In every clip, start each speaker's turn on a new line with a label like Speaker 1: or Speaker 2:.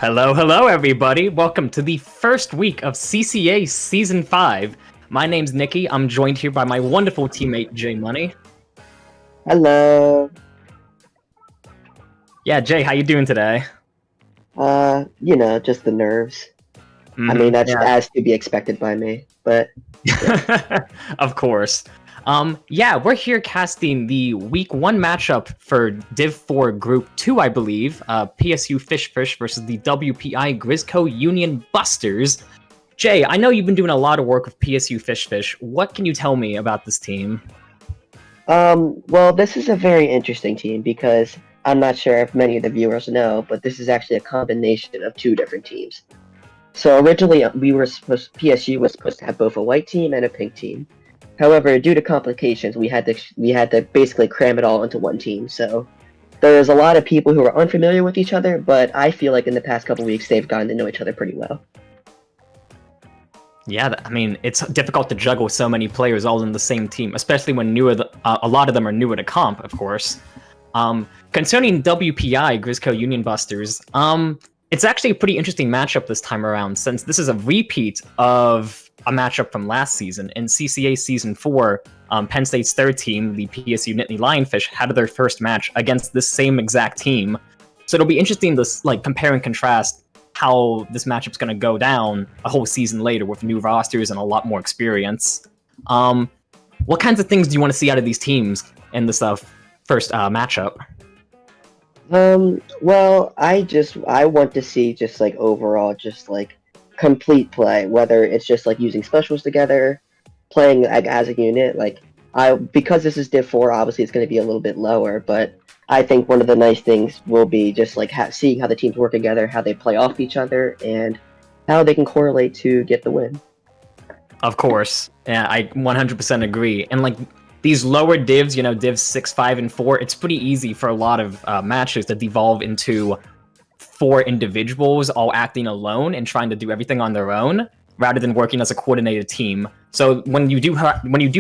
Speaker 1: Hello, hello, everybody. Welcome to the first week of CCA Season 5. My name's Nikki. I'm joined here by my wonderful teammate, JayMoney.
Speaker 2: Hello.
Speaker 1: Yeah, Jay, how you doing today?
Speaker 2: Just the nerves. I mean, that's as to be expected by me, but...
Speaker 1: Yeah. Of course. Yeah, we're here casting the Week 1 matchup for Div 4 Group 2, I believe. PSU FishFish versus the WPI Grizzco Union Busters. Jay, I know you've been doing a lot of work with PSU FishFish. What can you tell me about this team?
Speaker 2: Well, this is a very interesting team because I'm not sure if many of the viewers know, but this is actually a combination of two different teams. So originally, PSU was supposed to have both a white team and a pink team. However, due to complications, we had to basically cram it all into one team. So there's a lot of people who are unfamiliar with each other, but I feel like in the past couple weeks they've gotten to know each other pretty well.
Speaker 1: Yeah, I mean, it's difficult to juggle so many players all in the same team, especially when a lot of them are newer to comp, of course. Concerning WPI Grizzco Union Busters, it's actually a pretty interesting matchup this time around, since this is a repeat of a matchup from last season. In CCA Season 4, Penn State's third team, the PSU Nittany Lionfish, had their first match against this same exact team. So it'll be interesting to compare and contrast how this matchup's going to go down a whole season later with new rosters and a lot more experience. What kinds of things do you want to see out of these teams in this first matchup?
Speaker 2: Well, I want to see just overall complete play, whether it's just using specials together, playing as a unit. Because this is Div 4, obviously it's going to be a little bit lower, but I think one of the nice things will be just seeing how the teams work together, how they play off each other, and how they can correlate to get the win.
Speaker 1: Of course, yeah, I 100% agree. And these lower divs, divs 6, 5, and 4, it's pretty easy for a lot of matches to devolve into 4 individuals all acting alone and trying to do everything on their own, rather than working as a coordinated team. So when you do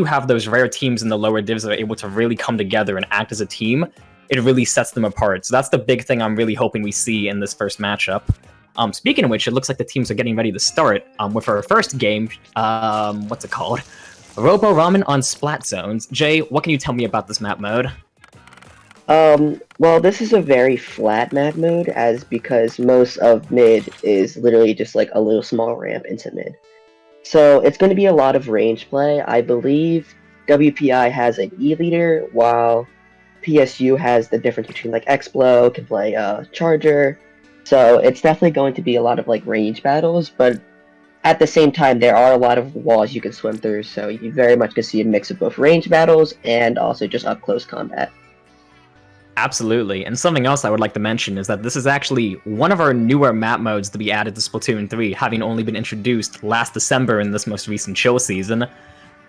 Speaker 1: have those rare teams in the lower divs that are able to really come together and act as a team, it really sets them apart. So that's the big thing I'm really hoping we see in this first matchup. Speaking of which, it looks like the teams are getting ready to start with our first game. What's it called? Robo Ramen on Splat Zones. Jay, what can you tell me about this map mode?
Speaker 2: Well, this is a very flat map mode, because most of mid is literally just a little small ramp into mid. So it's going to be a lot of range play. I believe WPI has an E leader, while PSU has the difference between Explo, can play Charger. So it's definitely going to be a lot of range battles, but at the same time there are a lot of walls you can swim through, so you very much can see a mix of both range battles and also just up close combat.
Speaker 1: Absolutely, and something else I would like to mention is that this is actually one of our newer map modes to be added to Splatoon 3, having only been introduced last December in this most recent chill season.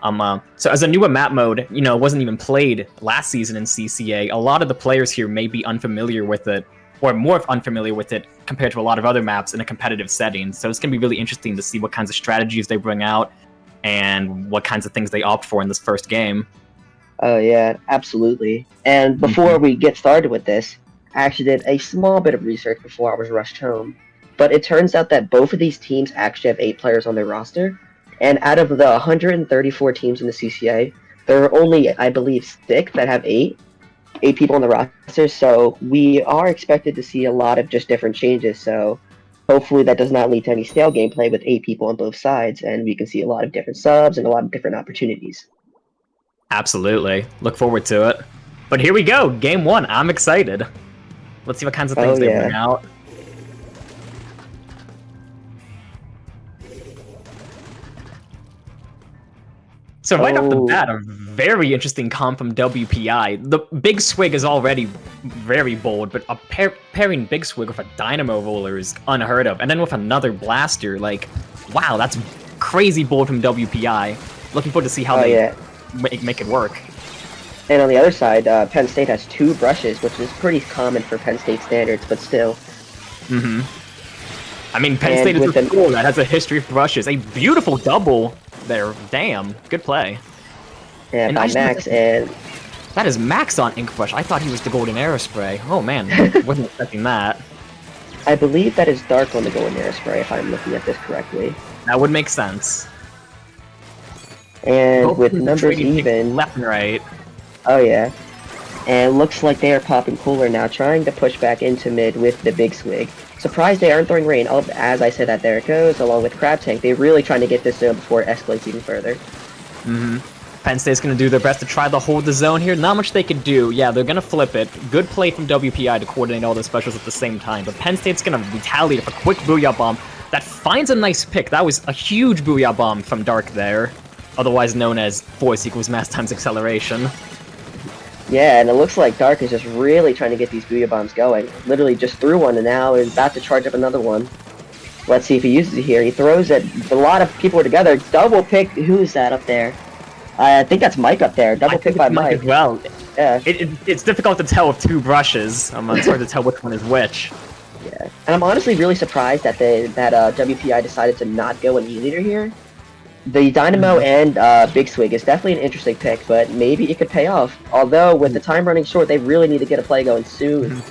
Speaker 1: So as a newer map mode, it wasn't even played last season in CCA, a lot of the players here may be unfamiliar with it, or more unfamiliar with it compared to a lot of other maps in a competitive setting. So it's going to be really interesting to see what kinds of strategies they bring out and what kinds of things they opt for in this first game.
Speaker 2: Oh yeah, absolutely. And before we get started with this, I actually did a small bit of research before I was rushed home. But it turns out that both of these teams actually have 8 players on their roster. And out of the 134 teams in the CCA, there are only, I believe, 6 that have 8 people on the roster. So we are expected to see a lot of just different changes. So hopefully that does not lead to any stale gameplay with 8 people on both sides. And we can see a lot of different subs and a lot of different opportunities.
Speaker 1: Absolutely. Look forward to it. But here we go. Game 1. I'm excited. Let's see what kinds of things they bring out. So right off the bat, a very interesting comp from WPI. The Big Swig is already very bold, but pairing Big Swig with a Dynamo Roller is unheard of. And then with another Blaster, wow, that's crazy bold from WPI. Looking forward to see how they make it work.
Speaker 2: And on the other side, Penn State has 2 brushes, which is pretty common for Penn State standards, but still.
Speaker 1: I mean, Penn State is a school that has a history of brushes. A beautiful double there. Damn. Good play.
Speaker 2: Yeah, and by Max, and...
Speaker 1: That is Max on Ink Brush. I thought he was the Golden Aerospray. Oh, man. Wasn't expecting that.
Speaker 2: I believe that is Dark on the go in there spray, if I'm looking at this correctly.
Speaker 1: That would make sense.
Speaker 2: And
Speaker 1: Both
Speaker 2: with
Speaker 1: teams are
Speaker 2: numbers
Speaker 1: trading picks
Speaker 2: even...
Speaker 1: left and right.
Speaker 2: Oh yeah. And looks like they are popping cooler now, trying to push back into mid with the big swig. Surprised they aren't throwing rain. Oh, as I said, that there it goes, along with Crab Tank. They're really trying to get this zone before it escalates even further.
Speaker 1: Penn State's going to do their best to try to hold the zone here. Not much they could do. Yeah, they're going to flip it. Good play from WPI to coordinate all their specials at the same time. But Penn State's going to retaliate with a quick Booyah Bomb that finds a nice pick. That was a huge Booyah Bomb from Dark there, otherwise known as force equals mass times acceleration.
Speaker 2: Yeah, and it looks like Dark is just really trying to get these Booyah Bombs going. Literally just threw one and now is about to charge up another one. Let's see if he uses it here. He throws it. A lot of people are together. Double pick. Who's that up there? I think that's Mike up there. Double pick by Mike.
Speaker 1: As well.
Speaker 2: Yeah.
Speaker 1: It's difficult to tell with two brushes. It's hard to tell which one is which.
Speaker 2: Yeah. And I'm honestly really surprised that WPI decided to not go an E-leader here. The Dynamo and Big Swig is definitely an interesting pick, but maybe it could pay off. Although, with the time running short, they really need to get a play going soon.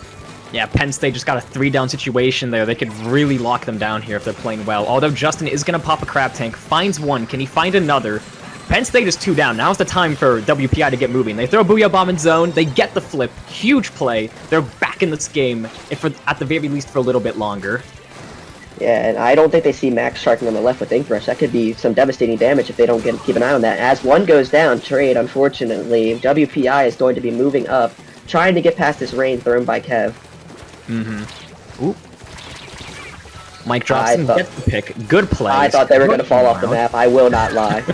Speaker 1: Yeah, Penn State just got a 3-down situation there. They could really lock them down here if they're playing well. Although Justin is going to pop a Crab Tank, finds one. Can he find another? Penn State is 2 down. Now's the time for WPI to get moving. They throw a Booyah Bomb in zone. They get the flip. Huge play. They're back in this game, if at the very least for a little bit longer.
Speaker 2: Yeah, and I don't think they see Max sharking on the left with Ink Brush. That could be some devastating damage if they don't keep an eye on that. As one goes down, trade, unfortunately, WPI is going to be moving up, trying to get past this rain thrown by Kev.
Speaker 1: Oop. Mike Dropson gets the pick. Good play.
Speaker 2: I thought they were going to fall off the map. I will not lie.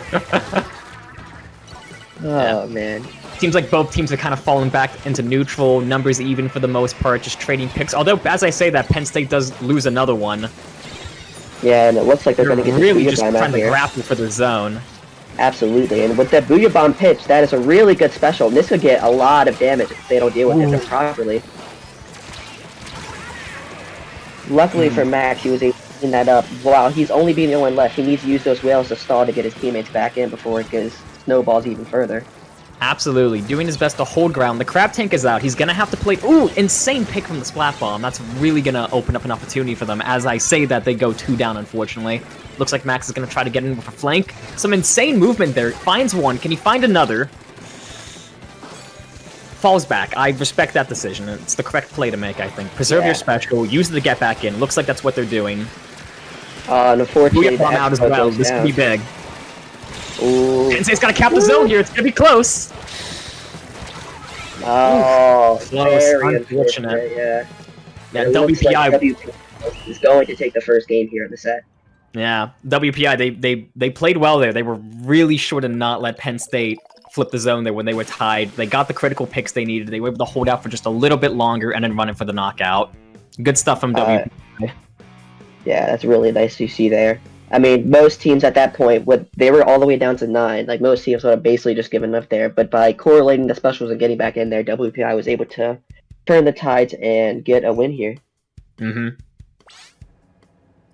Speaker 2: Oh, man.
Speaker 1: Seems like both teams are kind of falling back into neutral, numbers even for the most part, just trading picks. Although, as I say that, Penn State does lose another one.
Speaker 2: Yeah, and it looks like they're going to get
Speaker 1: really
Speaker 2: the
Speaker 1: just trying to grapple for the zone.
Speaker 2: Absolutely, and with that Booyah Bomb pitch, that is a really good special. And this could get a lot of damage if they don't deal with it properly. Luckily for Max, he was able to clean that up. Wow, he's only being the only one left. He needs to use those whales to stall to get his teammates back in before it goes snowballs even further.
Speaker 1: Absolutely, doing his best to hold ground. The Crab Tank is out. He's going to have to play... Ooh, insane pick from the Splat Bomb. That's really going to open up an opportunity for them. As I say that, they go 2 down, unfortunately. Looks like Max is going to try to get in with a flank. Some insane movement there. Finds one. Can he find another? Falls back. I respect that decision. It's the correct play to make, I think. Preserve your special. Use it to get back in. Looks like that's what they're doing.
Speaker 2: Unfortunately,
Speaker 1: Booyah Bomb out as well. This could be big.
Speaker 2: Ooh.
Speaker 1: Penn State's got to cap the zone here. It's going to be close.
Speaker 2: Oh,
Speaker 1: close.
Speaker 2: very
Speaker 1: Unfortunate.
Speaker 2: Yeah,
Speaker 1: WPI
Speaker 2: WPI is going to take the first game here in the set.
Speaker 1: Yeah, WPI, they played well there. They were really sure to not let Penn State flip the zone there when they were tied. They got the critical picks they needed. They were able to hold out for just a little bit longer and then run it for the knockout. Good stuff from WPI.
Speaker 2: Yeah, that's really nice to see there. I mean, most teams at that point, they were all the way down to 9. Like, most teams would have basically just given up there. But by correlating the specials and getting back in there, WPI was able to turn the tides and get a win here.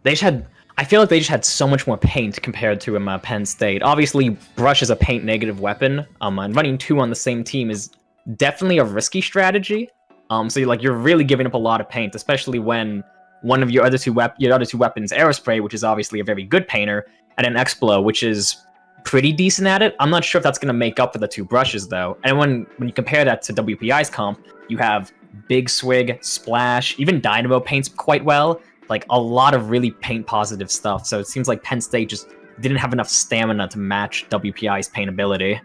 Speaker 1: I feel like they just had so much more paint compared to Penn State. Obviously, Brush is a paint negative weapon, and running 2 on the same team is definitely a risky strategy. So you're really giving up a lot of paint, especially when one of your other two weapons, Aerospray, which is obviously a very good painter, and an Explo, which is pretty decent at it. I'm not sure if that's going to make up for the 2 brushes, though. And when you compare that to WPI's comp, you have Big Swig, Splash, even Dynamo paints quite well. Like, a lot of really paint-positive stuff. So it seems like Penn State just didn't have enough stamina to match WPI's paint ability.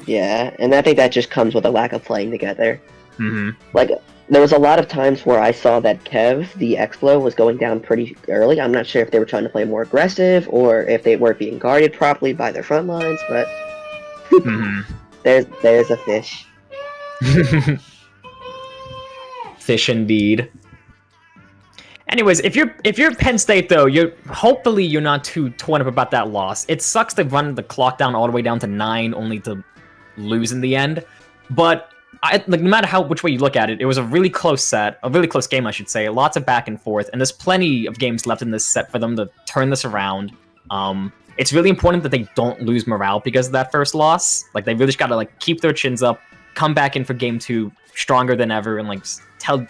Speaker 2: Yeah, and I think that just comes with a lack of playing together. Like, there was a lot of times where I saw that Kev, the Explo, was going down pretty early. I'm not sure if they were trying to play more aggressive or if they weren't being guarded properly by their front lines, but there's a fish.
Speaker 1: Fish indeed. Anyways, if you're Penn State though, hopefully you're not too torn up about that loss. It sucks to run the clock down all the way down to 9 only to lose in the end, but no matter which way you look at it, it was a really close set, a really close game, I should say. Lots of back and forth, and there's plenty of games left in this set for them to turn this around. It's really important that they don't lose morale because of that first loss. Like, they really just gotta keep their chins up, come back in for game 2 stronger than ever and send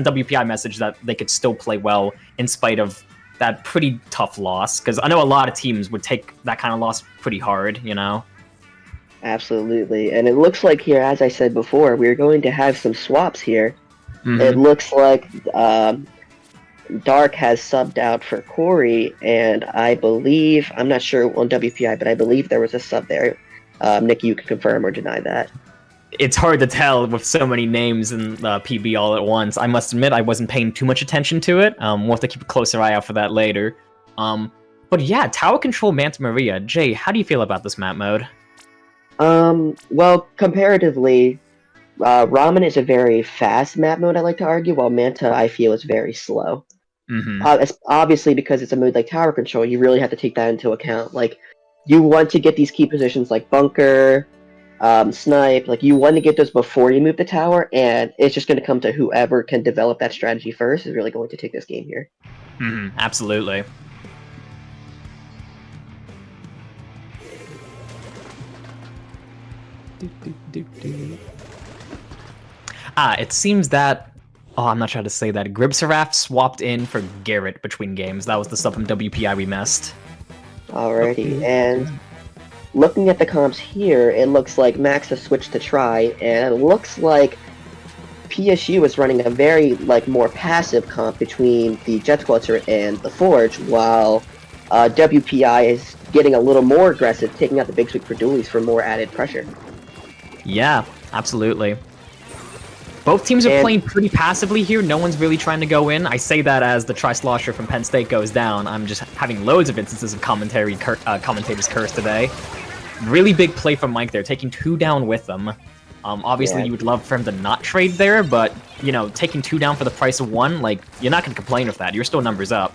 Speaker 1: WPI message that they could still play well in spite of that pretty tough loss, because I know a lot of teams would take that kind of loss pretty hard, you know?
Speaker 2: Absolutely, and it looks like here, as I said before, we're going to have some swaps here. It looks like Dark has subbed out for Corey, and I believe, I'm not sure on WPI, but I believe there was a sub there. Nikki, you can confirm or deny that.
Speaker 1: It's hard to tell with so many names in PB all at once. I must admit I wasn't paying too much attention to it. We'll have to keep a closer eye out for that later. But yeah, Tower Control Manta Maria. Jay, how do you feel about this map mode?
Speaker 2: Well, comparatively, Ramen is a very fast map mode, I like to argue, while Manta, I feel, is very slow. It's obviously, because it's a mode like Tower Control, you really have to take that into account. Like, you want to get these key positions like Bunker, Snipe, like, you want to get those before you move the tower, and it's just going to come to whoever can develop that strategy first is really going to take this game here.
Speaker 1: Absolutely. It seems that... Oh, I'm not trying to say that. Gribsaraf swapped in for Garrett between games. That was the stuff from WPI we missed.
Speaker 2: Alrighty, and looking at the comps here, it looks like Max has switched to Try, and it looks like PSU is running a very, more passive comp between the Jet Squelcher and the Forge, while WPI is getting a little more aggressive, taking out the Big Sweep for dualies for more added pressure.
Speaker 1: Yeah, absolutely. Both teams are playing pretty passively here. No one's really trying to go in. I say that as the Tri-Slosher from Penn State goes down. I'm just having loads of instances of commentators curse today. Really big play from Mike there, taking 2 down with them. Obviously, you would love for him to not trade there, but, you know, taking 2 down for the price of 1, you're not going to complain with that. You're still numbers up.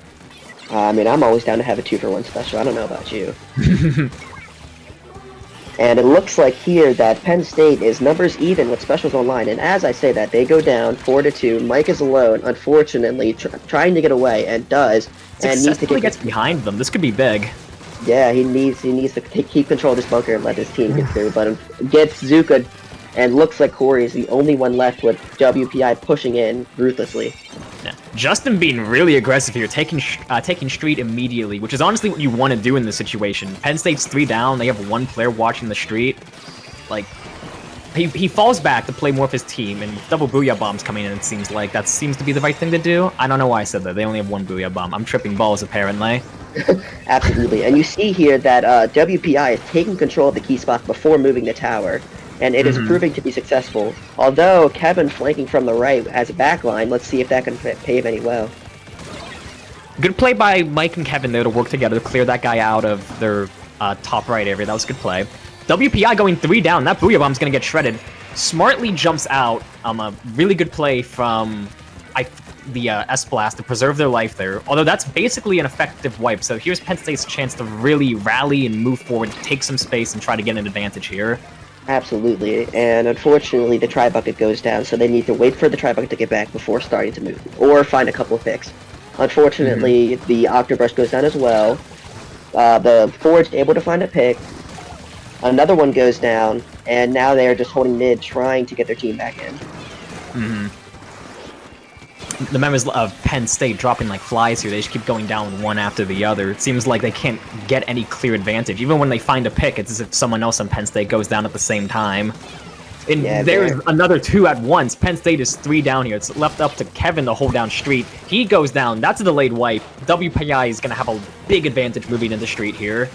Speaker 2: I mean, I'm always down to have a 2-for-1 special. I don't know about you. And it looks like here that Penn State is numbers even with specials online, and as I say that, they go down 4-2. Mike is alone, unfortunately, trying to get away, and does, and needs to
Speaker 1: gets behind them. This could be big.
Speaker 2: Yeah, he needs to keep control of this bunker and let his team get through, but gets Zuka, and looks like Corey is the only one left with WPI pushing in ruthlessly.
Speaker 1: Yeah. Justin being really aggressive here, taking street immediately, which is honestly what you want to do in this situation. Penn State's 3 down, they have 1 player watching the street. He falls back to play more of his team, and double Booyah Bombs coming in, it seems like. That seems to be the right thing to do. I don't know why I said that. They only have 1 Booyah Bomb. I'm tripping balls, apparently.
Speaker 2: Absolutely, and you see here that WPI is taking control of the key spot before moving the tower, and it is proving to be successful. Although Kevin flanking from the right as a backline, let's see if that can pave any well.
Speaker 1: Good play by Mike and Kevin there to work together to clear that guy out of their top right area. That was a good play. WPI going 3 down. That Booyah Bomb's going to get shredded. Smartly jumps out. A really good play from the S-Blast to preserve their life there. Although that's basically an effective wipe. So here's Penn State's chance to really rally and move forward, take some space, and try to get an advantage here.
Speaker 2: Absolutely, and unfortunately the Tri-Bucket goes down, so they need to wait for the Tri-Bucket to get back before starting to move, or find a couple of picks. Unfortunately, the Octobrush goes down as well. The Forge able to find a pick. Another one goes down, and now they are just holding mid, trying to get their team back in.
Speaker 1: The members of Penn State dropping like flies here. They just keep going down one after the other. It seems like they can't get any clear advantage. Even when they find a pick, it's as if someone else on Penn State goes down at the same time. And there's another 2 at once. Penn State is 3 down here. It's left up to Kevin to hold down Street. He goes down. That's a delayed wipe. WPI is going to have a big advantage moving into Street here.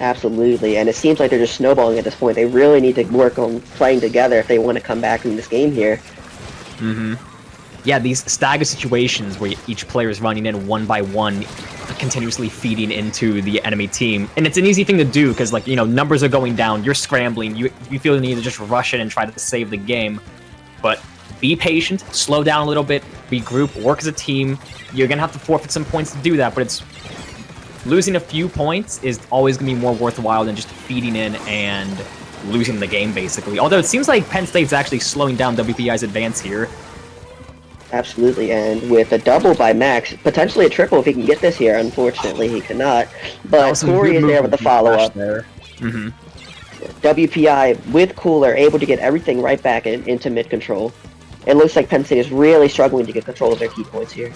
Speaker 2: Absolutely, and it seems like they're just snowballing at this point. They really need to work on playing together if they want to come back in this game here.
Speaker 1: Yeah, these stagger situations where each player is running in 1 by 1, continuously feeding into the enemy team. And it's an easy thing to do because, numbers are going down, you're scrambling, you feel the need to just rush in and try to save the game. But be patient, slow down a little bit, regroup, work as a team. You're going to have to forfeit some points to do that, but losing a few points is always going to be more worthwhile than just feeding in and losing the game, basically. Although it seems like Penn State's actually slowing down WPI's advance here.
Speaker 2: Absolutely, and with a double by Max, potentially a triple if he can get this here. Unfortunately, he cannot. But Corey is there with the follow-up. WPI with Cooler able to get everything right back into mid control. It looks like Penn State is really struggling to get control of their key points here.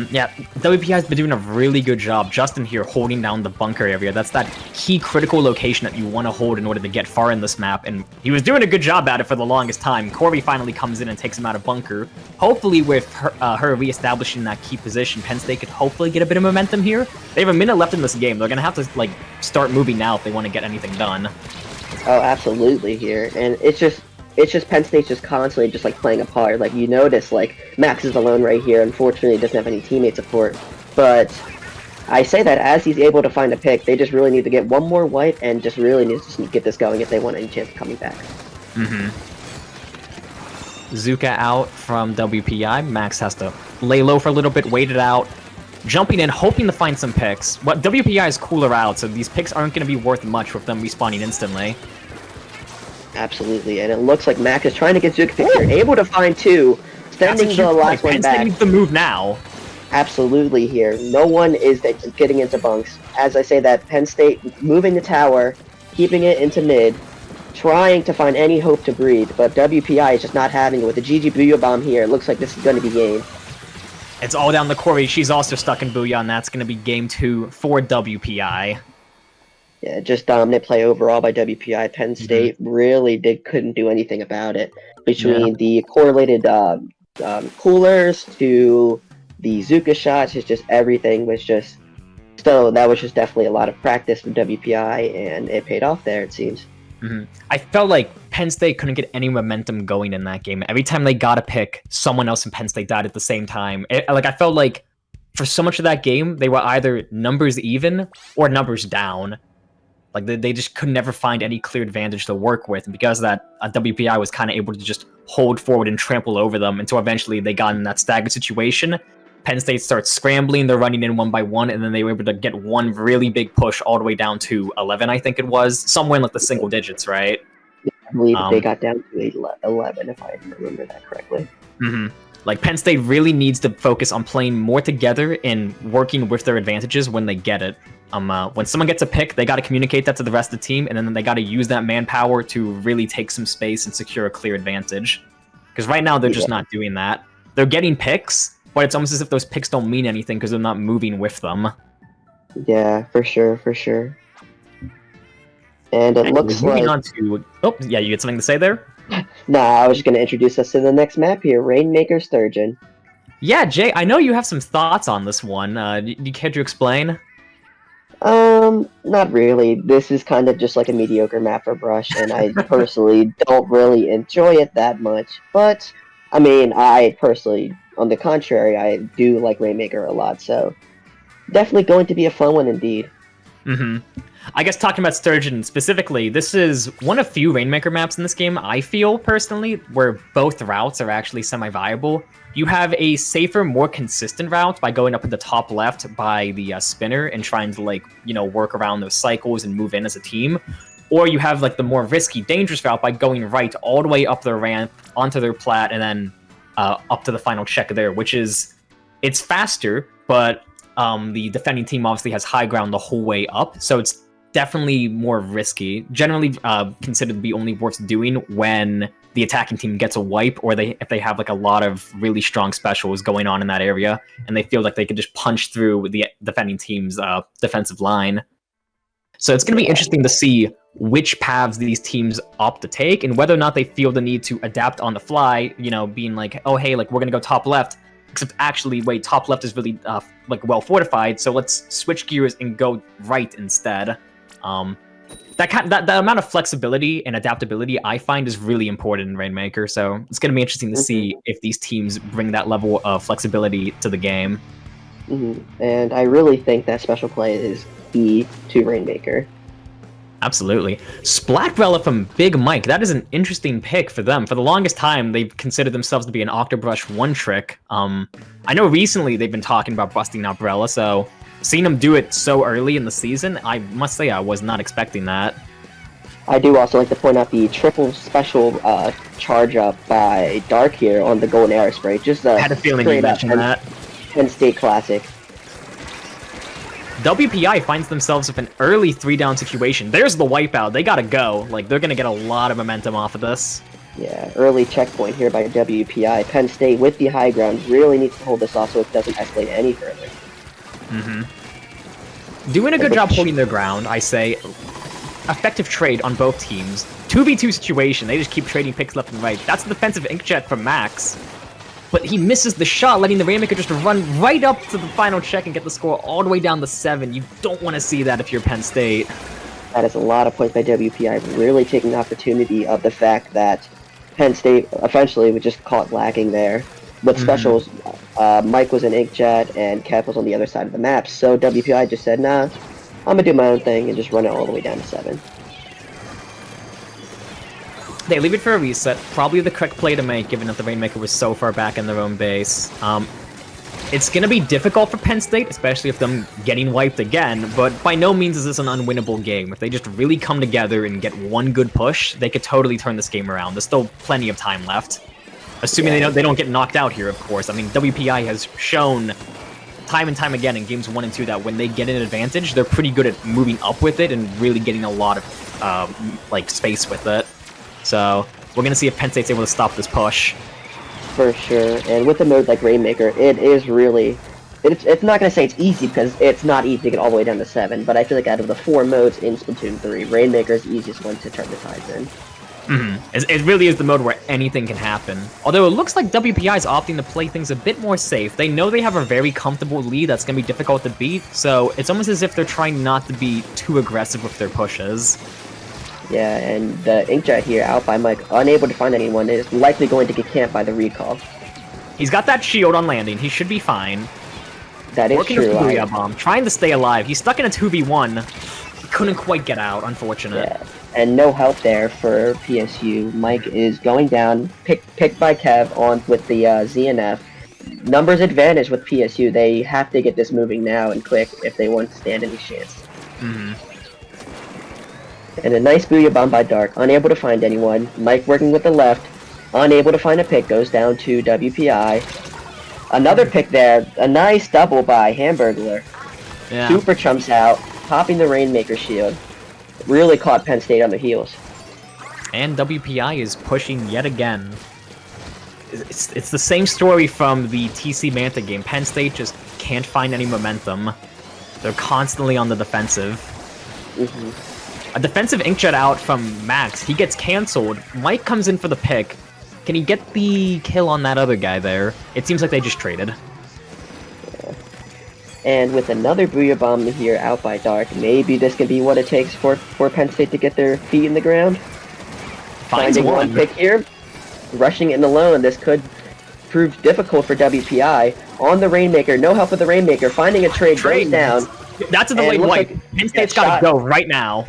Speaker 1: Yeah, WPI has been doing a really good job just in here holding down the bunker area. That's that key critical location that you want to hold in order to get far in this map, and he was doing a good job at it for the longest time. Corby finally comes in and takes him out of bunker. Hopefully with her reestablishing that key position, Penn State could hopefully get a bit of momentum here. They have a minute left in this game. They're going to have to like start moving now if they want to get anything done.
Speaker 2: Oh, absolutely here. And it's just Penn State's just constantly just like playing a part. Like you notice, like Max is alone right here. Unfortunately, he doesn't have any teammate support. But I say that as he's able to find a pick, they just really need to get one more wipe and just really need to get this going if they want any chance of coming back.
Speaker 1: Zuka out from WPI. Max has to lay low for a little bit, wait it out. Jumping in, hoping to find some picks. What WPI is Cooler out, so these picks aren't going to be worth much with them respawning instantly.
Speaker 2: Absolutely, and it looks like Mac is trying to get Zuka pick here, able to find two, sending the last one back.
Speaker 1: Penn State needs to move now.
Speaker 2: Absolutely here. No one is getting into bunks. As I say that, Penn State moving the tower, keeping it into mid, trying to find any hope to breathe, but WPI is just not having it. With the GG Booyah Bomb here, it looks like this is going to be game.
Speaker 1: It's all down to Corey. She's also stuck in Booyah, and that's going to be game 2 for WPI.
Speaker 2: Yeah, just dominant play overall by WPI. Penn State really couldn't do anything about it. Between the correlated coolers to the Zuka shots, it's just everything was just... So that was just definitely a lot of practice for WPI, and it paid off there, it seems.
Speaker 1: I felt like Penn State couldn't get any momentum going in that game. Every time they got a pick, someone else in Penn State died at the same time. I felt like for so much of that game, they were either numbers even or numbers down. Like, they just could never find any clear advantage to work with. And because of that, WPI was kind of able to just hold forward and trample over them until eventually they got in that staggered situation. Penn State starts scrambling, they're running in one by one, and then they were able to get one really big push all the way down to 11, I think it was. Somewhere in like the single digits, right?
Speaker 2: Yeah, I believe they got down to 11, if I remember that correctly.
Speaker 1: Like, Penn State really needs to focus on playing more together and working with their advantages when they get it. When someone gets a pick, they got to communicate that to the rest of the team, and then they got to use that manpower to really take some space and secure a clear advantage. Because right now, they're just not doing that. They're getting picks, but it's almost as if those picks don't mean anything because they're not moving with them.
Speaker 2: Yeah, for sure, for sure. And it looks like...
Speaker 1: On to... Oh, yeah, you had something to say there?
Speaker 2: Nah, I was just going to introduce us to the next map here, Rainmaker Sturgeon.
Speaker 1: Yeah, Jay, I know you have some thoughts on this one. Do you care to explain?
Speaker 2: Not really. This is kind of just like a mediocre map for Brush, and I personally don't really enjoy it that much. But, I mean, I personally, on the contrary, I do like Rainmaker a lot, so definitely going to be a fun one indeed.
Speaker 1: I guess talking about Sturgeon specifically, this is one of few Rainmaker maps in this game, I feel, personally, where both routes are actually semi-viable. You have a safer, more consistent route by going up in the top left by the spinner and trying to, like, you know, work around those cycles and move in as a team. Or you have, like, the more risky, dangerous route by going right all the way up their ramp, onto their plat, and then up to the final check there, which is... It's faster, but the defending team obviously has high ground the whole way up, so it's definitely more risky. Generally considered to be only worth doing when the attacking team gets a wipe, or if they have like a lot of really strong specials going on in that area, and they feel like they could just punch through the defending team's defensive line. So it's going to be interesting to see which paths these teams opt to take, and whether or not they feel the need to adapt on the fly, you know, being like, oh hey, like we're going to go top left, except actually, wait, top left is really like well fortified, so let's switch gears and go right instead. That amount of flexibility and adaptability I find is really important in Rainmaker, so it's going to be interesting to see if these teams bring that level of flexibility to the game.
Speaker 2: And I really think that special play is key to Rainmaker.
Speaker 1: Absolutely. Splatbrella from Big Mike, that is an interesting pick for them. For the longest time, they've considered themselves to be an Octobrush one-trick. I know recently they've been talking about busting out Brella, so seeing them do it so early in the season, I must say I was not expecting that.
Speaker 2: I do also like to point out the triple special charge up by Dark here on the Golden Arrow Spray. Just
Speaker 1: I had a feeling you mentioned that.
Speaker 2: Penn State classic.
Speaker 1: WPI finds themselves with an early 3-down situation. There's the wipeout. They gotta go. Like, they're gonna get a lot of momentum off of this.
Speaker 2: Yeah, early checkpoint here by WPI. Penn State with the high ground really needs to hold this off so it doesn't escalate any further.
Speaker 1: Doing a good job holding their ground, I say. Effective trade on both teams. 2v2 situation, they just keep trading picks left and right. That's the defensive inkjet from Max. But he misses the shot, letting the Rainmaker just run right up to the final check and get the score all the way down to 7. You don't want to see that if you're Penn State.
Speaker 2: That is a lot of points by WPI, really taking the opportunity of the fact that Penn State eventually was just caught lacking there. With specials, Mike was an inkjet and Kev was on the other side of the map, so WPI just said, nah, I'm gonna do my own thing and just run it all the way down to 7.
Speaker 1: They leave it for a reset, probably the correct play to make given that the Rainmaker was so far back in their own base. It's going to be difficult for Penn State, especially if them getting wiped again, but by no means is this an unwinnable game. If they just really come together and get one good push, they could totally turn this game around. There's still plenty of time left. Assuming they don't get knocked out here, of course. I mean, WPI has shown time and time again in games 1 and 2 that when they get an advantage, they're pretty good at moving up with it and really getting a lot of like space with it. So we're gonna see if Penn State's able to stop this push.
Speaker 2: For sure, and with a mode like Rainmaker, it is really... It's not going to say it's easy, because it's not easy to get all the way down to 7, but I feel like out of the 4 modes in Splatoon 3, Rainmaker is the easiest one to turn the tides in.
Speaker 1: It really is the mode where anything can happen. Although it looks like WPI is opting to play things a bit more safe. They know they have a very comfortable lead that's going to be difficult to beat, so it's almost as if they're trying not to be too aggressive with their pushes.
Speaker 2: Yeah, and the inkjet here, out by Mike, unable to find anyone, is likely going to get camped by the recall.
Speaker 1: He's got that shield on landing. He should be fine.
Speaker 2: That is
Speaker 1: Working
Speaker 2: true.
Speaker 1: Working a Booyah Bomb, trying to stay alive. He's stuck in a 2v1. He couldn't quite get out, unfortunate.
Speaker 2: Yeah, and no help there for PSU. Mike is going down, picked by Kev on with the ZNF. Numbers advantage with PSU. They have to get this moving now and quick if they want to stand any chance. And a nice Booyah Bomb by Dark, unable to find anyone. Mike working with the left, unable to find a pick, goes down to WPI. Another pick there, a nice double by Hamburglar.
Speaker 1: Yeah.
Speaker 2: Super chumps out, popping the Rainmaker shield. Really caught Penn State on their heels.
Speaker 1: And WPI is pushing yet again. It's the same story from the TC Manta game. Penn State just can't find any momentum. They're constantly on the defensive. A defensive inkjet out from Max. He gets canceled. Mike comes in for the pick. Can he get the kill on that other guy there? It seems like they just traded.
Speaker 2: Yeah. And with another Booyah Bomb here out by Dark, maybe this can be what it takes for Penn State to get their feet in the ground. Finding one pick here. Rushing in alone. This could prove difficult for WPI. On the Rainmaker. No help with the Rainmaker. Finding a trade. Goes down.
Speaker 1: That's a delayed wipe. Like Penn State's got to go right now.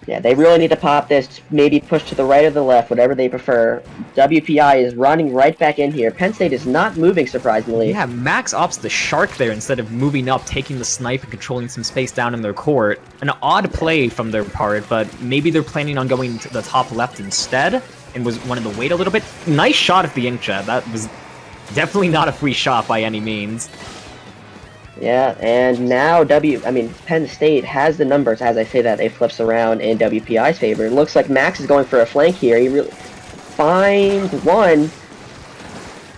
Speaker 2: Yeah, they really need to pop this, maybe push to the right or the left, whatever they prefer. WPI is running right back in here. Penn State is not moving, surprisingly.
Speaker 1: Yeah, Max opts the Shark there instead of moving up, taking the snipe and controlling some space down in their court. An odd play from their part, but maybe they're planning on going to the top left instead and wanted to wait a little bit. Nice shot at the inkjet. That was definitely not a free shot by any means.
Speaker 2: Yeah, and now Penn State has the numbers. As I say that, it flips around in WPI's favor. It looks like Max is going for a flank here. He really finds one.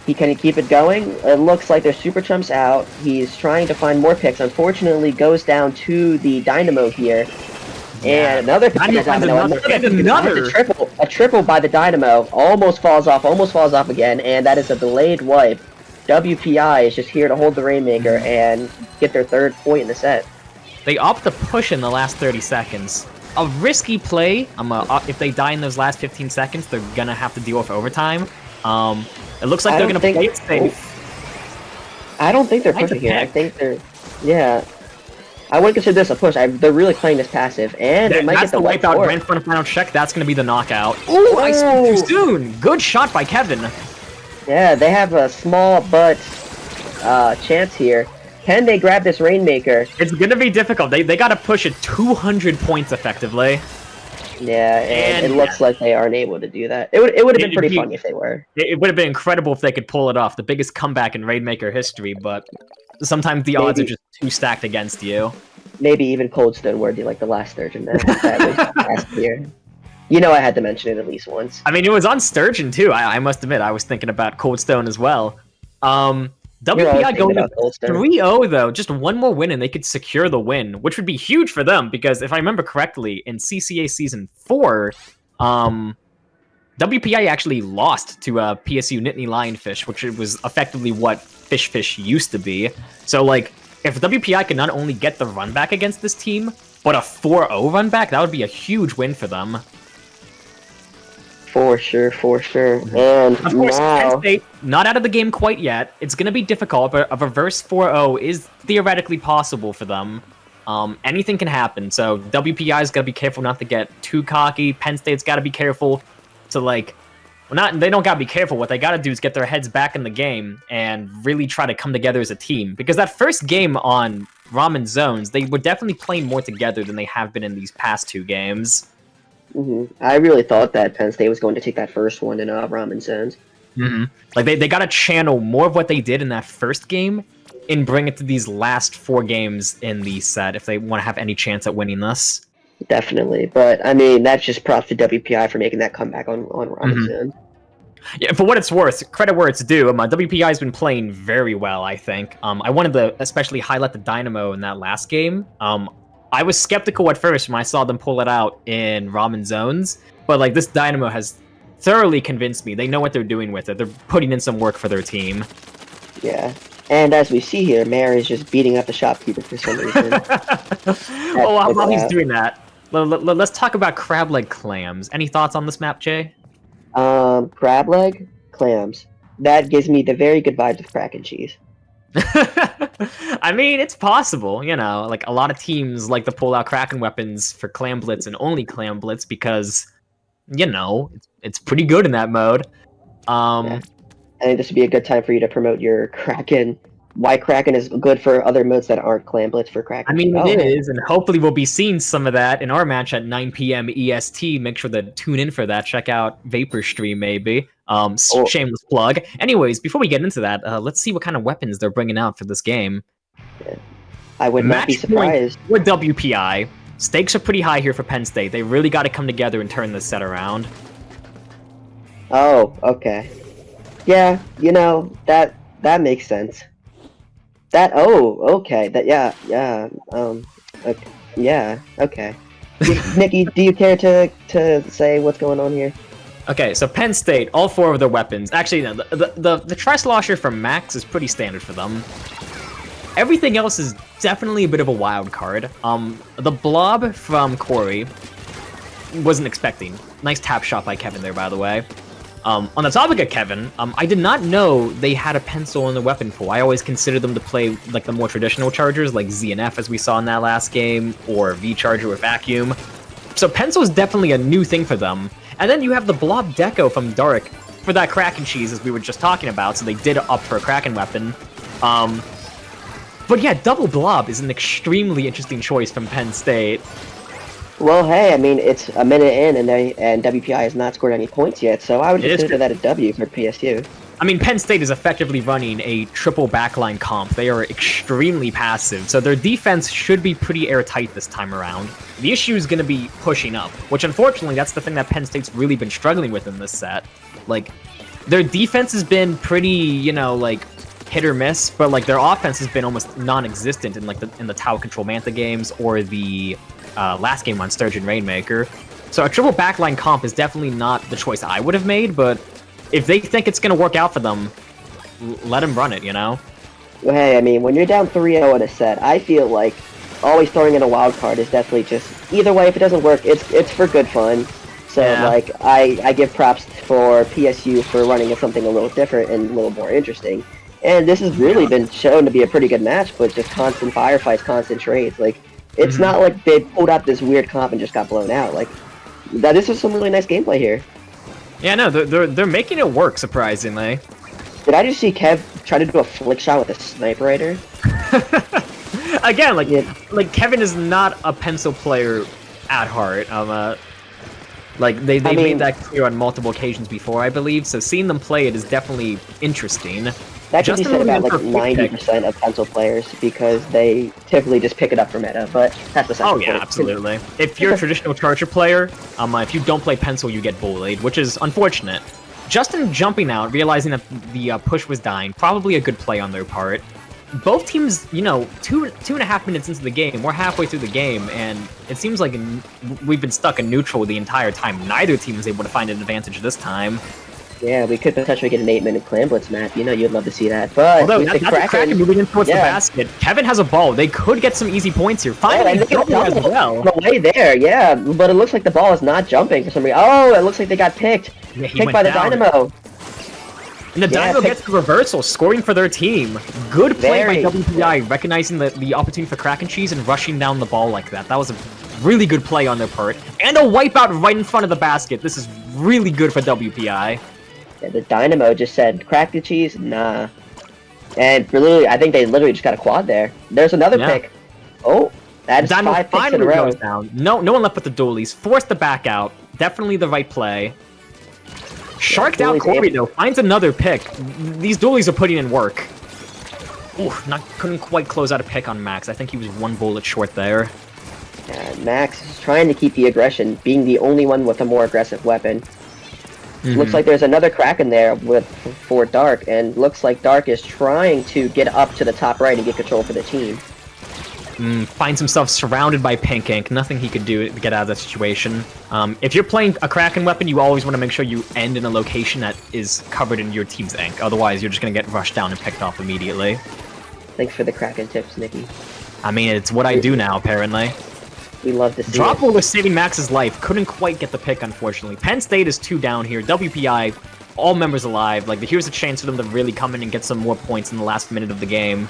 Speaker 2: Can he keep it going? It looks like there's super chumps out. He's trying to find more picks. Unfortunately, goes down to the Dynamo here. And another pick by Dynamo. Another a triple by the Dynamo. Almost falls off again, and that is a delayed wipe. WPI is just here to hold the Rainmaker and get their 3rd point in the set.
Speaker 1: They opt to push in the last 30 seconds. A risky play. If they die in those last 15 seconds, they're gonna have to deal with overtime. It looks like they're gonna play it safe.
Speaker 2: I don't think they're pushing here. I think they're... Yeah. I wouldn't consider this a push. They're really playing this passive, and they might get the wipeout
Speaker 1: right in front of final check. That's gonna be the knockout. Ooh, I spoke too soon. Good shot by Kevin.
Speaker 2: Yeah, they have a small but chance here. Can they grab this Rainmaker?
Speaker 1: It's gonna be difficult. They gotta push it 200 points effectively.
Speaker 2: Yeah, and it looks like they aren't able to do that. It would have been pretty funny if they were.
Speaker 1: It would have been incredible if they could pull it off. The biggest comeback in Rainmaker history, but sometimes the odds are just too stacked against you.
Speaker 2: maybe even Coldstone worthy, like the last Sturgeon match that was last year. You know, I had to mention it at least once.
Speaker 1: I mean, it was on Sturgeon too. I must admit, I was thinking about Coldstone as well. WPI going to 3-0 though, just one more win and they could secure the win, which would be huge for them because if I remember correctly, in CCA Season 4, WPI actually lost to PSU Nittany Lionfish, which was effectively what FishFish used to be. So, like, if WPI could not only get the run back against this team, but a 4-0 run back, that would be a huge win for them.
Speaker 2: For sure. And
Speaker 1: of course,
Speaker 2: now...
Speaker 1: Penn State, not out of the game quite yet. It's going to be difficult, but a reverse 4-0 is theoretically possible for them. Anything can happen, so WPI's got to be careful not to get too cocky. Penn State's got to be careful to, like... Well, they don't got to be careful. What they got to do is get their heads back in the game and really try to come together as a team. Because that first game on Ramen Zones, they were definitely playing more together than they have been in these past 2 games.
Speaker 2: I really thought that Penn State was going to take that first one in Ramen Zones.
Speaker 1: Like, they got to channel more of what they did in that first game and bring it to these last 4 games in the set if they want to have any chance at winning this.
Speaker 2: Definitely, but I mean, that's just props to WPI for making that comeback on Ramen Zones.
Speaker 1: Yeah, for what it's worth, credit where it's due. WPI has been playing very well, I think. I wanted to especially highlight the Dynamo in that last game. I was skeptical at first when I saw them pull it out in Ramen Zones, but like this Dynamo has thoroughly convinced me. They know what they're doing with it. They're putting in some work for their team.
Speaker 2: Yeah, and as we see here, Mary is just beating up the shopkeeper for some reason.
Speaker 1: While he's doing that, let's talk about crab leg clams. Any thoughts on this map, Jay?
Speaker 2: Crab leg clams. That gives me the very good vibes of crack and cheese.
Speaker 1: I mean, it's possible, you know, like a lot of teams like to pull out Kraken weapons for Clam Blitz and only Clam Blitz because, you know, it's pretty good in that mode.
Speaker 2: Yeah. I think this would be a good time for you to promote your Kraken. Why Kraken is good for other modes that aren't Clam Blitz for Kraken.
Speaker 1: I mean, it is, and hopefully we'll be seeing some of that in our match at 9 p.m. EST. Make sure to tune in for that. Check out Vapor Stream, maybe. Shameless plug. Anyways, before we get into that, let's see what kind of weapons they're bringing out for this game.
Speaker 2: Yeah. I would not be surprised.
Speaker 1: With WPI, stakes are pretty high here for Penn State. They really got to come together and turn this set around.
Speaker 2: Oh, okay. Yeah, you know, that makes sense. Okay. Okay. Nikki, do you care to say what's going on here?
Speaker 1: Okay, so Penn State, all 4 of their weapons. Actually, no, the Tri-Slosher from Max is pretty standard for them. Everything else is definitely a bit of a wild card. The Blob from Corey wasn't expecting. Nice tap shot by Kevin there, by the way. On the topic of Kevin, I did not know they had a pencil in the weapon pool. I always considered them to play like the more traditional chargers, like ZNF as we saw in that last game, or V-Charger with Vacuum. So pencil is definitely a new thing for them. And then you have the Blob Deco from Dark for that Kraken cheese, as we were just talking about, so they did up for a Kraken weapon. But yeah, Double Blob is an extremely interesting choice from Penn State.
Speaker 2: Well, hey, I mean, it's a minute in, and WPI has not scored any points yet, so I would just consider that a W for PSU.
Speaker 1: I mean, Penn State is effectively running a triple backline comp. They are extremely passive, so their defense should be pretty airtight this time around. The issue is going to be pushing up, which unfortunately, that's the thing that Penn State's really been struggling with in this set. Like, their defense has been pretty, you know, like, hit or miss, but like their offense has been almost non-existent in like the Tau Control Mantha games or the last game on Sturgeon Rainmaker. So a triple backline comp is definitely not the choice I would have made, but if they think it's going to work out for them, let them run it, you know?
Speaker 2: Well, hey, I mean, when you're down 3-0 in a set, I feel like always throwing in a wild card is definitely just, either way, if it doesn't work, it's for good fun. So, yeah. Like, I give props for PSU for running something a little different and a little more interesting. And this has really been shown to be a pretty good match, but just constant firefights, constant trades. Like, it's not like they pulled out this weird comp and just got blown out. Like, this was some really nice gameplay here.
Speaker 1: Yeah, no, they're making it work, surprisingly.
Speaker 2: Did I just see Kev try to do a flick shot with a sniper raider?
Speaker 1: Again, like Kevin is not a pencil player at heart. Like they made that clear on multiple occasions before, I believe. So seeing them play it is definitely interesting.
Speaker 2: That could be
Speaker 1: Justin
Speaker 2: said
Speaker 1: moving
Speaker 2: about
Speaker 1: in
Speaker 2: like
Speaker 1: for a quick pick.
Speaker 2: 90% of pencil players because they typically just pick it up for meta, but that's besides
Speaker 1: Oh
Speaker 2: the
Speaker 1: yeah,
Speaker 2: point.
Speaker 1: absolutely. If you're a traditional Charger player, if you don't play pencil, you get bullied, which is unfortunate. Justin jumping out, realizing that the push was dying, probably a good play on their part. Both teams, you know, two and a half minutes into the game, we're halfway through the game, and it seems like we've been stuck in neutral the entire time. Neither team was able to find an advantage this time.
Speaker 2: Yeah, we could potentially get an 8-minute clam blitz map. You know, you'd love to see that. But
Speaker 1: Although
Speaker 2: with
Speaker 1: that's
Speaker 2: the
Speaker 1: a Kraken moving in towards the basket. Kevin has a ball. They could get some easy points here. Finally, double as well.
Speaker 2: The way there, yeah. But it looks like the ball is not jumping for some reason. Oh, it looks like they got picked.
Speaker 1: Yeah,
Speaker 2: picked by the Dynamo.
Speaker 1: And the Dynamo gets the reversal, scoring for their team. Good play by WPI, recognizing the opportunity for Kraken cheese and rushing down the ball like that. That was a really good play on their part. And a wipeout right in front of the basket. This is really good for WPI.
Speaker 2: Yeah, the Dynamo just said, crack the cheese? Nah. And for literally, I think they literally just got a quad there. There's another pick. Oh, that's 5 picks in a row.
Speaker 1: Goes down. No one left but the dualies. Forced the back out. Definitely the right play. Sharked out Corey, though. Finds another pick. These dualies are putting in work. Ooh, couldn't quite close out a pick on Max. I think he was one bullet short there.
Speaker 2: Max is trying to keep the aggression, being the only one with a more aggressive weapon. Looks like there's another Kraken there for Dark, and looks like Dark is trying to get up to the top right and get control for the team.
Speaker 1: Finds himself surrounded by pink ink. Nothing he could do to get out of the situation. If you're playing a Kraken weapon, you always want to make sure you end in a location that is covered in your team's ink. Otherwise, you're just going to get rushed down and picked off immediately.
Speaker 2: Thanks for the Kraken tips, Nikki.
Speaker 1: I mean, it's what I do now, apparently.
Speaker 2: We love to see
Speaker 1: Drop roll was saving Max's life. Couldn't quite get the pick, unfortunately. Penn State is 2 down here. WPI, all members alive. Like, here's a chance for them to really come in and get some more points in the last minute of the game.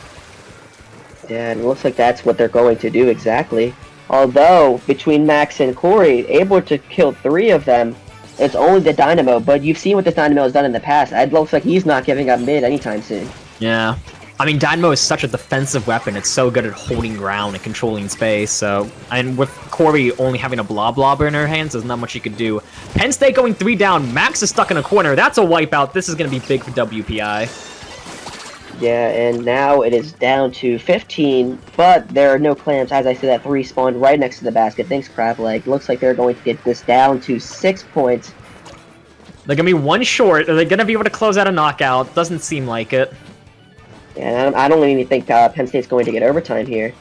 Speaker 2: Yeah, and it looks like that's what they're going to do exactly. Although, between Max and Corey, able to kill 3 of them, it's only the Dynamo. But you've seen what this Dynamo has done in the past. It looks like he's not giving up mid anytime soon.
Speaker 1: Yeah. I mean, Dynamo is such a defensive weapon. It's so good at holding ground and controlling space. So, and with Corey only having a blobber in her hands, there's not much he could do. Penn State going 3 down. Max is stuck in a corner. That's a wipeout. This is going to be big for WPI.
Speaker 2: Yeah, and now it is down to 15, but there are no clams. As I said, that 3 spawned right next to the basket. Thanks, Crableg. Looks like they're going to get this down to 6 points.
Speaker 1: They're going to be 1 short. Are they going to be able to close out a knockout? Doesn't seem like it.
Speaker 2: Yeah, I don't even think Penn State's going to get overtime here.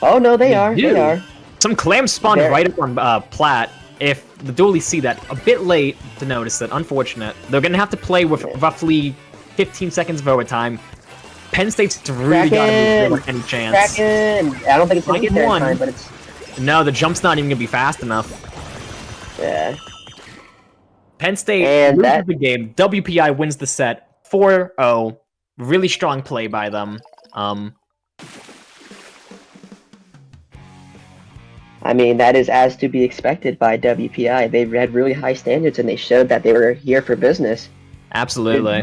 Speaker 2: Oh, no, they are. They are.
Speaker 1: Some clams spawned right up on Platt. If the dualies see that, a bit late to notice it. Unfortunate. They're going to have to play with roughly 15 seconds of overtime. Penn State's really got to move any chance.
Speaker 2: Kraken! I don't think it's going to get there in time, but it's...
Speaker 1: No, the jump's not even going to be fast enough.
Speaker 2: Yeah.
Speaker 1: Penn State loses the game. WPI wins the set 4-0. Really strong play by them.
Speaker 2: I mean, that is as to be expected by WPI. They had really high standards, and they showed that they were here for business.
Speaker 1: Absolutely.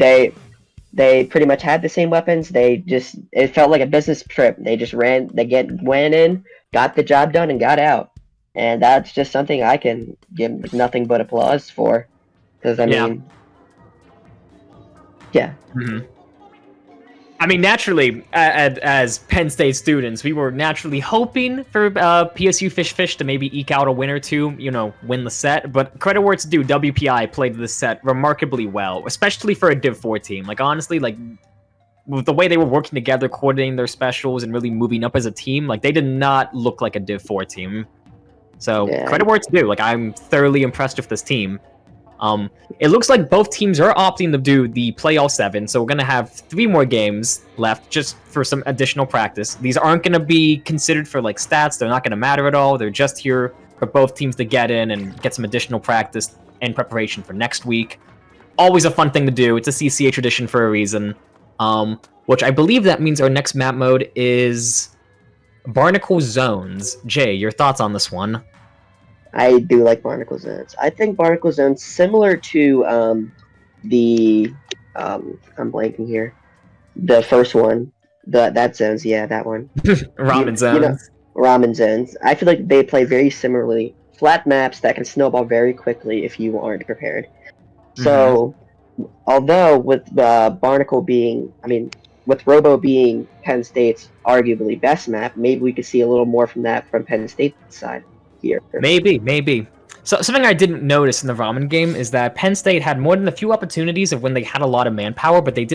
Speaker 2: They pretty much had the same weapons. It felt like a business trip. They just went in, got the job done, and got out. And that's just something I can give nothing but applause for. Because, I mean... Yeah.
Speaker 1: I mean, naturally, as Penn State students, we were naturally hoping for PSU FishFish to maybe eke out a win or two, you know, win the set. But credit where it's due, WPI played this set remarkably well, especially for a Div 4 team. Like, honestly, like, with the way they were working together, coordinating their specials, and really moving up as a team, like, they did not look like a Div 4 team. So, credit where it's due. Like, I'm thoroughly impressed with this team. It looks like both teams are opting to do the play all 7, so we're going to have 3 more games left just for some additional practice. These aren't going to be considered for, like, stats. They're not going to matter at all. They're just here for both teams to get in and get some additional practice in preparation for next week. Always a fun thing to do. It's a CCA tradition for a reason. Which I believe that means our next map mode is Barnacle Zones. Jay, your thoughts on this one?
Speaker 2: I do like Barnacle Zones. I think Barnacle Zones, similar to I'm blanking here, the first one, that zones, yeah, that one.
Speaker 1: Ramen zones.
Speaker 2: You know, ramen zones. I feel like they play very similarly. Flat maps that can snowball very quickly if you aren't prepared. So although with Barnacle being, with Robo being Penn State's arguably best map, maybe we could see a little more from that from Penn State's side here.
Speaker 1: Maybe. So something I didn't notice in the ramen game is that Penn State had more than a few opportunities of when they had a lot of manpower, but they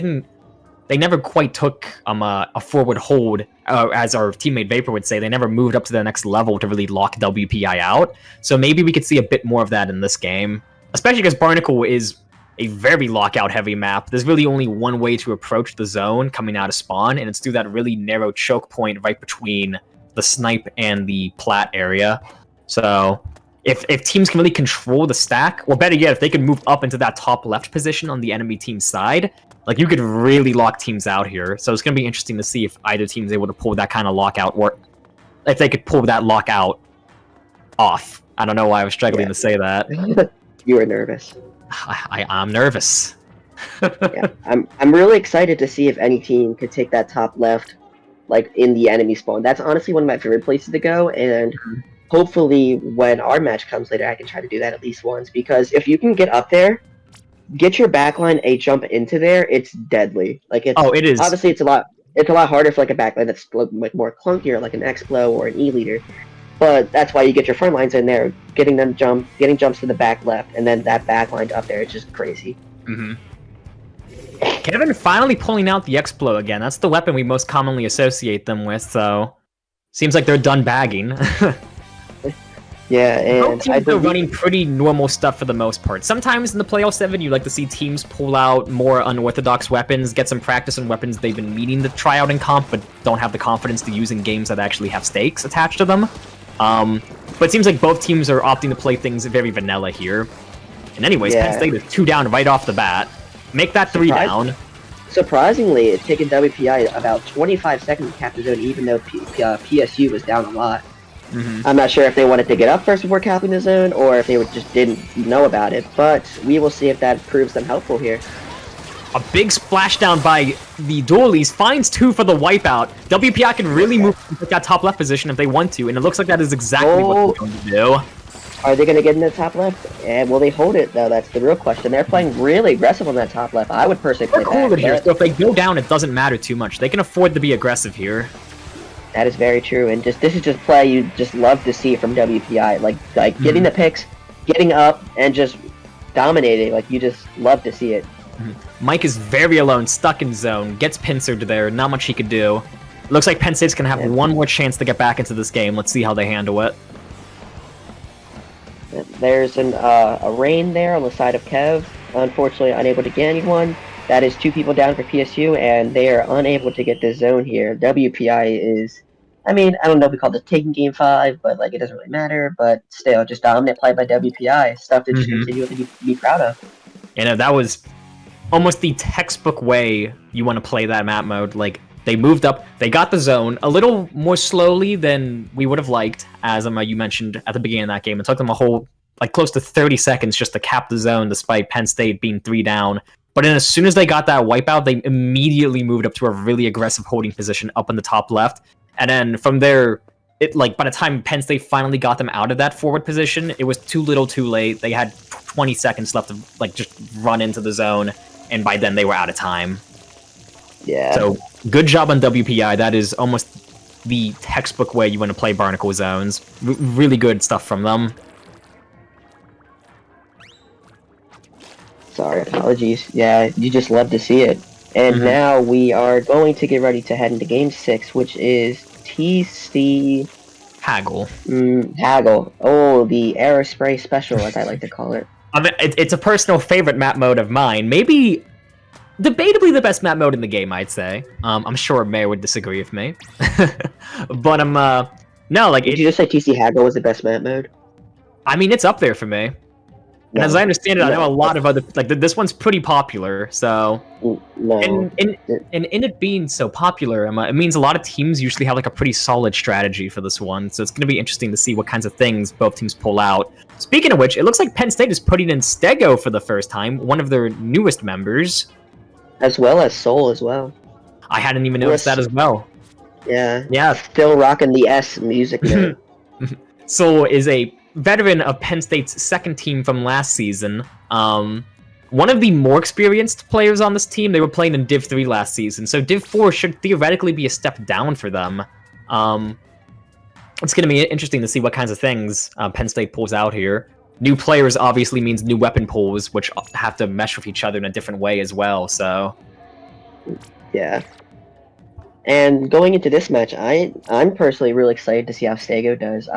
Speaker 1: never quite took a forward hold, as our teammate Vapor would say. They never moved up to the next level to really lock WPI out. So maybe we could see a bit more of that in this game, especially because Barnacle is a very lockout-heavy map. There's really only one way to approach the zone coming out of spawn, and it's through that really narrow choke point right between the snipe and the plat area. So if teams can really control the stack, or better yet, if they can move up into that top left position on the enemy team's side, like, you could really lock teams out here. So it's going to be interesting to see if either team's able to pull that kind of lockout, or if they could pull that lockout off. I don't know why I was struggling to say that.
Speaker 2: You were nervous.
Speaker 1: I'm nervous.
Speaker 2: Yeah, I'm really excited to see if any team could take that top left, like, in the enemy spawn. That's honestly one of my favorite places to go, and hopefully when our match comes later, I can try to do that at least once, because if you can get up there, get your backline a jump into there, it's deadly. Like, it's
Speaker 1: it is.
Speaker 2: Obviously, it's a lot harder for like a backline that's like more clunkier, like an X-Blow or an E-Leader. But that's why you get your front lines in there, getting jumps to the back left, and then that back line up there. It's just crazy.
Speaker 1: Kevin finally pulling out the X-Blow again. That's the weapon we most commonly associate them with, so seems like they're done bagging.
Speaker 2: Yeah, and
Speaker 1: both teams are running pretty normal stuff for the most part. Sometimes in the playoff 7, you like to see teams pull out more unorthodox weapons, get some practice on weapons they've been meaning to try out in comp, but don't have the confidence to use in games that actually have stakes attached to them. But it seems like both teams are opting to play things very vanilla here. And anyways, Penn State is 2 down right off the bat. Make that 3 down.
Speaker 2: Surprisingly, it's taken WPI about 25 seconds to cap the zone, even though PSU was down a lot. I'm not sure if they wanted to get up first before capping the zone, or if they just didn't know about it, but we will see if that proves them helpful here.
Speaker 1: A big splashdown by the Dualies finds 2 for the wipeout. WPI can really move to that top left position if they want to, and it looks like that is exactly what they're going to do.
Speaker 2: Are they going to get in the top left? And will they hold it, though? That's the real question. They're playing really aggressive on that top left. I would personally play
Speaker 1: back here, so if they go down, it doesn't matter too much. They can afford to be aggressive here.
Speaker 2: That is very true, and this is just play you just love to see from WPI, like getting the picks, getting up, and just dominating. Like, you just love to see it.
Speaker 1: Mike is very alone, stuck in zone, gets pincered there, not much he could do. Looks like Penn State's gonna have one more chance to get back into this game. Let's see how they handle it.
Speaker 2: There's a rain there on the side of Kev. Unfortunately, unable to get anyone. That is 2 people down for PSU, and they are unable to get this zone here. WPI is, I don't know if we call this taking game 5, but like, it doesn't really matter. But still, just dominant play by WPI. Stuff to just continue to be proud of.
Speaker 1: You know, that was almost the textbook way you want to play that map mode. Like, they moved up, they got the zone a little more slowly than we would have liked, as you mentioned at the beginning of that game. It took them a whole, like, close to 30 seconds just to cap the zone, despite Penn State being 3 down. But then as soon as they got that wipeout, they immediately moved up to a really aggressive holding position up in the top left. And then from there, by the time Penn State finally got them out of that forward position, it was too little too late. They had 20 seconds left to, just run into the zone, and by then they were out of time.
Speaker 2: Yeah.
Speaker 1: So, good job on WPI. That is almost the textbook way you want to play Barnacle zones. Really good stuff from them.
Speaker 2: Sorry, apologies. Yeah, you just love to see it. And now we are going to get ready to head into Game 6, which is TC...
Speaker 1: Haggle.
Speaker 2: Haggle. Oh, the Aerospray Special, as I like to call it.
Speaker 1: It's a personal favorite map mode of mine. Maybe debatably the best map mode in the game, I'd say. I'm sure Mayor would disagree with me. But no, like...
Speaker 2: Did you just say TC Haggle was the best map mode?
Speaker 1: It's up there for me. And as I understand it, I know a lot of other... this one's pretty popular, so...
Speaker 2: No.
Speaker 1: And in it being so popular, it means a lot of teams usually have, a pretty solid strategy for this one, so it's going to be interesting to see what kinds of things both teams pull out. Speaking of which, it looks like Penn State is putting in Stego for the first time, one of their newest members.
Speaker 2: As well as Soul as well.
Speaker 1: I hadn't even noticed that as well.
Speaker 2: Yeah.
Speaker 1: Yeah.
Speaker 2: Still rocking the S music note.
Speaker 1: Soul is a veteran of Penn State's second team from last season. one of the more experienced players on this team. They were playing in Div 3 last season, so Div 4 should theoretically be a step down for them. It's going to be interesting to see what kinds of things Penn State pulls out here. New players obviously means new weapon pools, which have to mesh with each other in a different way as well, so...
Speaker 2: Yeah. And going into this match, I'm personally really excited to see how Stego does.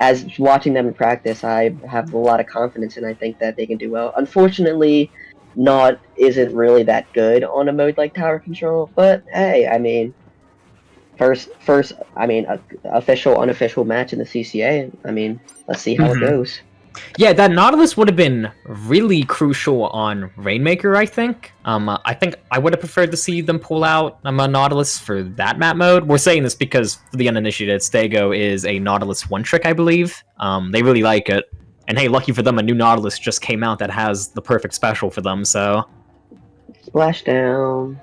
Speaker 2: As watching them in practice, I have a lot of confidence, and I think that they can do well. Unfortunately, Not isn't really that good on a mode like Tower Control, but hey, I mean, official, unofficial match in the CCA. I mean, let's see how it goes.
Speaker 1: Yeah, that Nautilus would have been really crucial on Rainmaker, I think. I think I would have preferred to see them pull out a Nautilus for that map mode. We're saying this because for the uninitiated, Stego is a Nautilus one-trick, I believe. They really like it. And hey, lucky for them, a new Nautilus just came out that has the perfect special for them, so...
Speaker 2: Splashdown.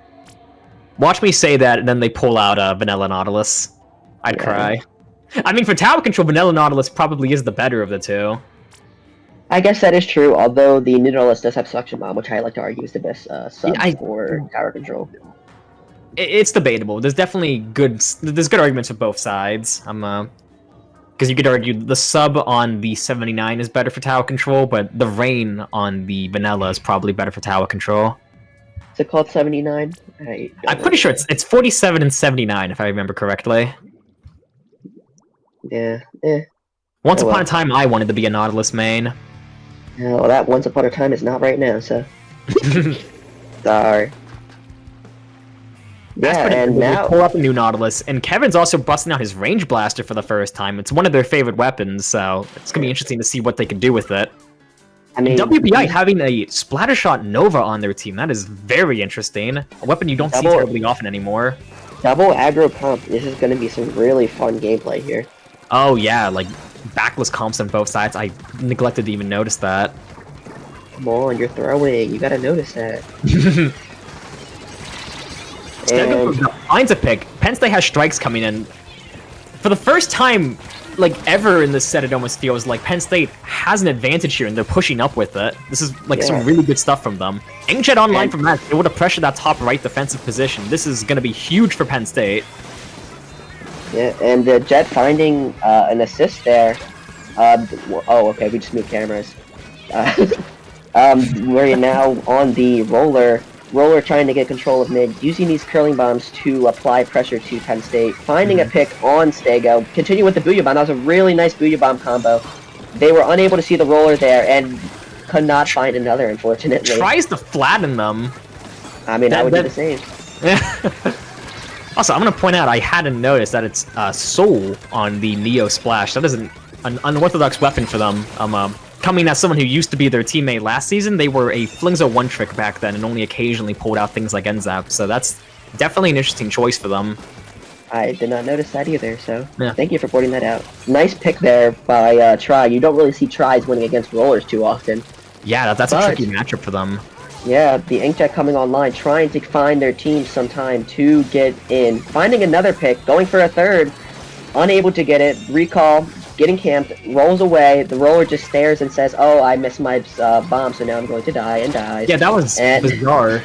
Speaker 1: Watch me say that, and then they pull out a Vanilla Nautilus. I'd cry. I mean, for Tower Control, Vanilla Nautilus probably is the better of the two.
Speaker 2: I guess that is true, although the Nautilus does have Suction Bomb, which I like to argue is the best sub for Tower Control.
Speaker 1: It's debatable. There's definitely good arguments for both sides. Because you could argue the sub on the 79 is better for Tower Control, but the Rain on the Vanilla is probably better for Tower Control.
Speaker 2: Is it called 79?
Speaker 1: I'm pretty sure it's 47 and 79, if I remember correctly.
Speaker 2: Yeah,
Speaker 1: Once upon a time, I wanted to be a Nautilus main.
Speaker 2: Yeah, well, that once upon a time is not right now, so... Sorry. Yeah, and now...
Speaker 1: pull up a new Nautilus, and Kevin's also busting out his Range Blaster for the first time. It's one of their favorite weapons, so it's going to be interesting to see what they can do with it. I mean, WPI having a Splattershot Nova on their team, that is very interesting. A weapon you don't see terribly often anymore.
Speaker 2: Double aggro pump. This is going to be some really fun gameplay here.
Speaker 1: Oh yeah, like backless comps on both sides. I neglected to even notice that.
Speaker 2: Come on, you're throwing. You gotta notice that.
Speaker 1: Finds a pick. Penn State has strikes coming in. For the first time, like, ever in this set, it almost feels like Penn State has an advantage here, and they're pushing up with it. This is, like, some really good stuff from them. Inkjet online from that, they would have pressured that top right defensive position. This is going to be huge for Penn State.
Speaker 2: Yeah, and the Jet finding an assist there. Oh, okay, we just moved cameras. We're now on the Roller. Roller trying to get control of mid, using these curling bombs to apply pressure to Penn State, finding a pick on Stego, continue with the Booyah Bomb. That was a really nice Booyah Bomb combo. They were unable to see the Roller there, and could not find another, unfortunately.
Speaker 1: Tries to flatten them.
Speaker 2: I mean, I would do the same.
Speaker 1: Also, I'm going to point out, I hadn't noticed that it's Soul on the Neo Splash. That is an unorthodox weapon for them. Coming as someone who used to be their teammate last season, they were a Flingzo one-trick back then and only occasionally pulled out things like Enzap, so that's definitely an interesting choice for them.
Speaker 2: I did not notice that either, so thank you for pointing that out. Nice pick there by Try. You don't really see Tries winning against Rollers too often.
Speaker 1: Yeah, that's a tricky matchup for them.
Speaker 2: Yeah, the Inkjet coming online, trying to find their team some time to get in. Finding another pick, going for a third, unable to get it, recall, getting camped, rolls away, the Roller just stares and says, oh, I missed my bomb, so now I'm going to die, and dies.
Speaker 1: Yeah, that was bizarre.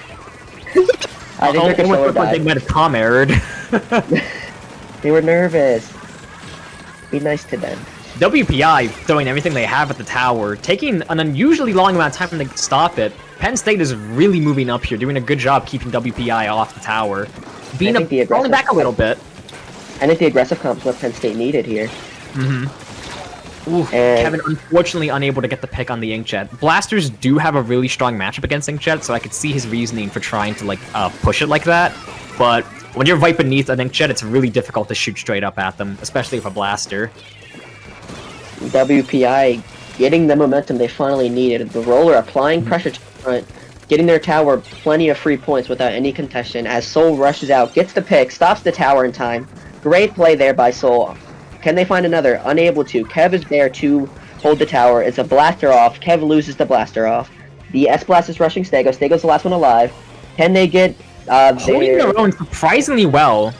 Speaker 2: I think their controller died.
Speaker 1: They might have com-errored.
Speaker 2: They were nervous. Be nice to them.
Speaker 1: WPI throwing everything they have at the tower, taking an unusually long amount of time to stop it. Penn State is really moving up here, doing a good job keeping WPI off the tower. Falling back a little bit.
Speaker 2: I think the aggressive comp is what Penn State needed here.
Speaker 1: Ooh, Kevin unfortunately unable to get the pick on the Inkjet. Blasters do have a really strong matchup against Inkjet, so I could see his reasoning for trying to push it like that. But when you're right beneath an Inkjet, it's really difficult to shoot straight up at them, especially with a blaster.
Speaker 2: WPI getting the momentum they finally needed. The Roller applying pressure to the front, getting their tower plenty of free points without any contestation as Soul rushes out, gets the pick, stops the tower in time. Great play there by Soul. Can they find another? Unable to. Kev is there to hold the tower. It's a blaster off. Kev loses the blaster off. The S-Blast is rushing Stego. Stego's the last one alive. Can they get
Speaker 1: holding their own surprisingly well.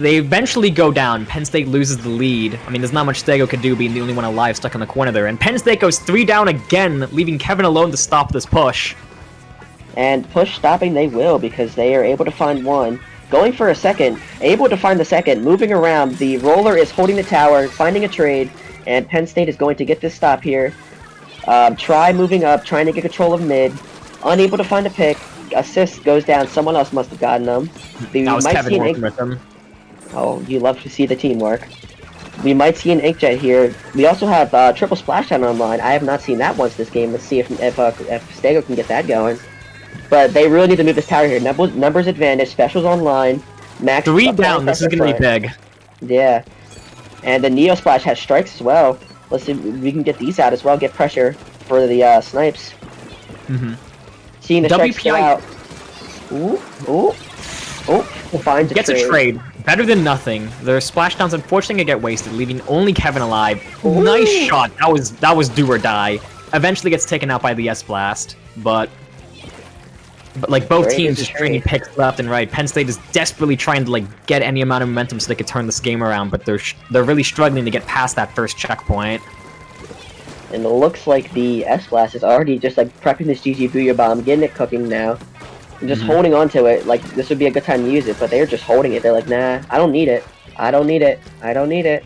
Speaker 1: They eventually go down. Penn State loses the lead. I mean, there's not much Stego could do being the only one alive stuck in the corner there. And Penn State goes 3 down again, leaving Kevin alone to stop this push.
Speaker 2: And push stopping they will, because they are able to find one. Going for a second, able to find the second, moving around. The roller is holding the tower, finding a trade, and Penn State is going to get this stop here. Try moving up, trying to get control of mid. Unable to find a pick. Assist goes down. Someone else must have gotten them.
Speaker 1: That was Kevin working with them.
Speaker 2: Oh, you love to see the teamwork. We might see an Inkjet here. We also have triple splashdown online. I have not seen that once this game. Let's see if Stego can get that going. But they really need to move this tower here. Numbers advantage. Specials online. Max
Speaker 1: 3 down. This is going to be big.
Speaker 2: Yeah. And the Neo Splash has strikes as well. Let's see if we can get these out as well. Get pressure for the snipes. Seeing the strikes out. Finds a
Speaker 1: Gets a trade. Better than nothing. Their splashdowns unfortunately get wasted, leaving only Kevin alive. Ooh. Nice shot. That was do or die. Eventually gets taken out by the S-Blast, but like both teams just trading picks left and right. Penn State is desperately trying to like get any amount of momentum so they could turn this game around, but they're really struggling to get past that first checkpoint.
Speaker 2: And it looks like the S-Blast is already just like prepping this GG Booyah Bomb, getting it cooking now. Just holding on to it, like this would be a good time to use it, but they're just holding it. They're like, nah, I don't need it. I don't need it. I don't need it.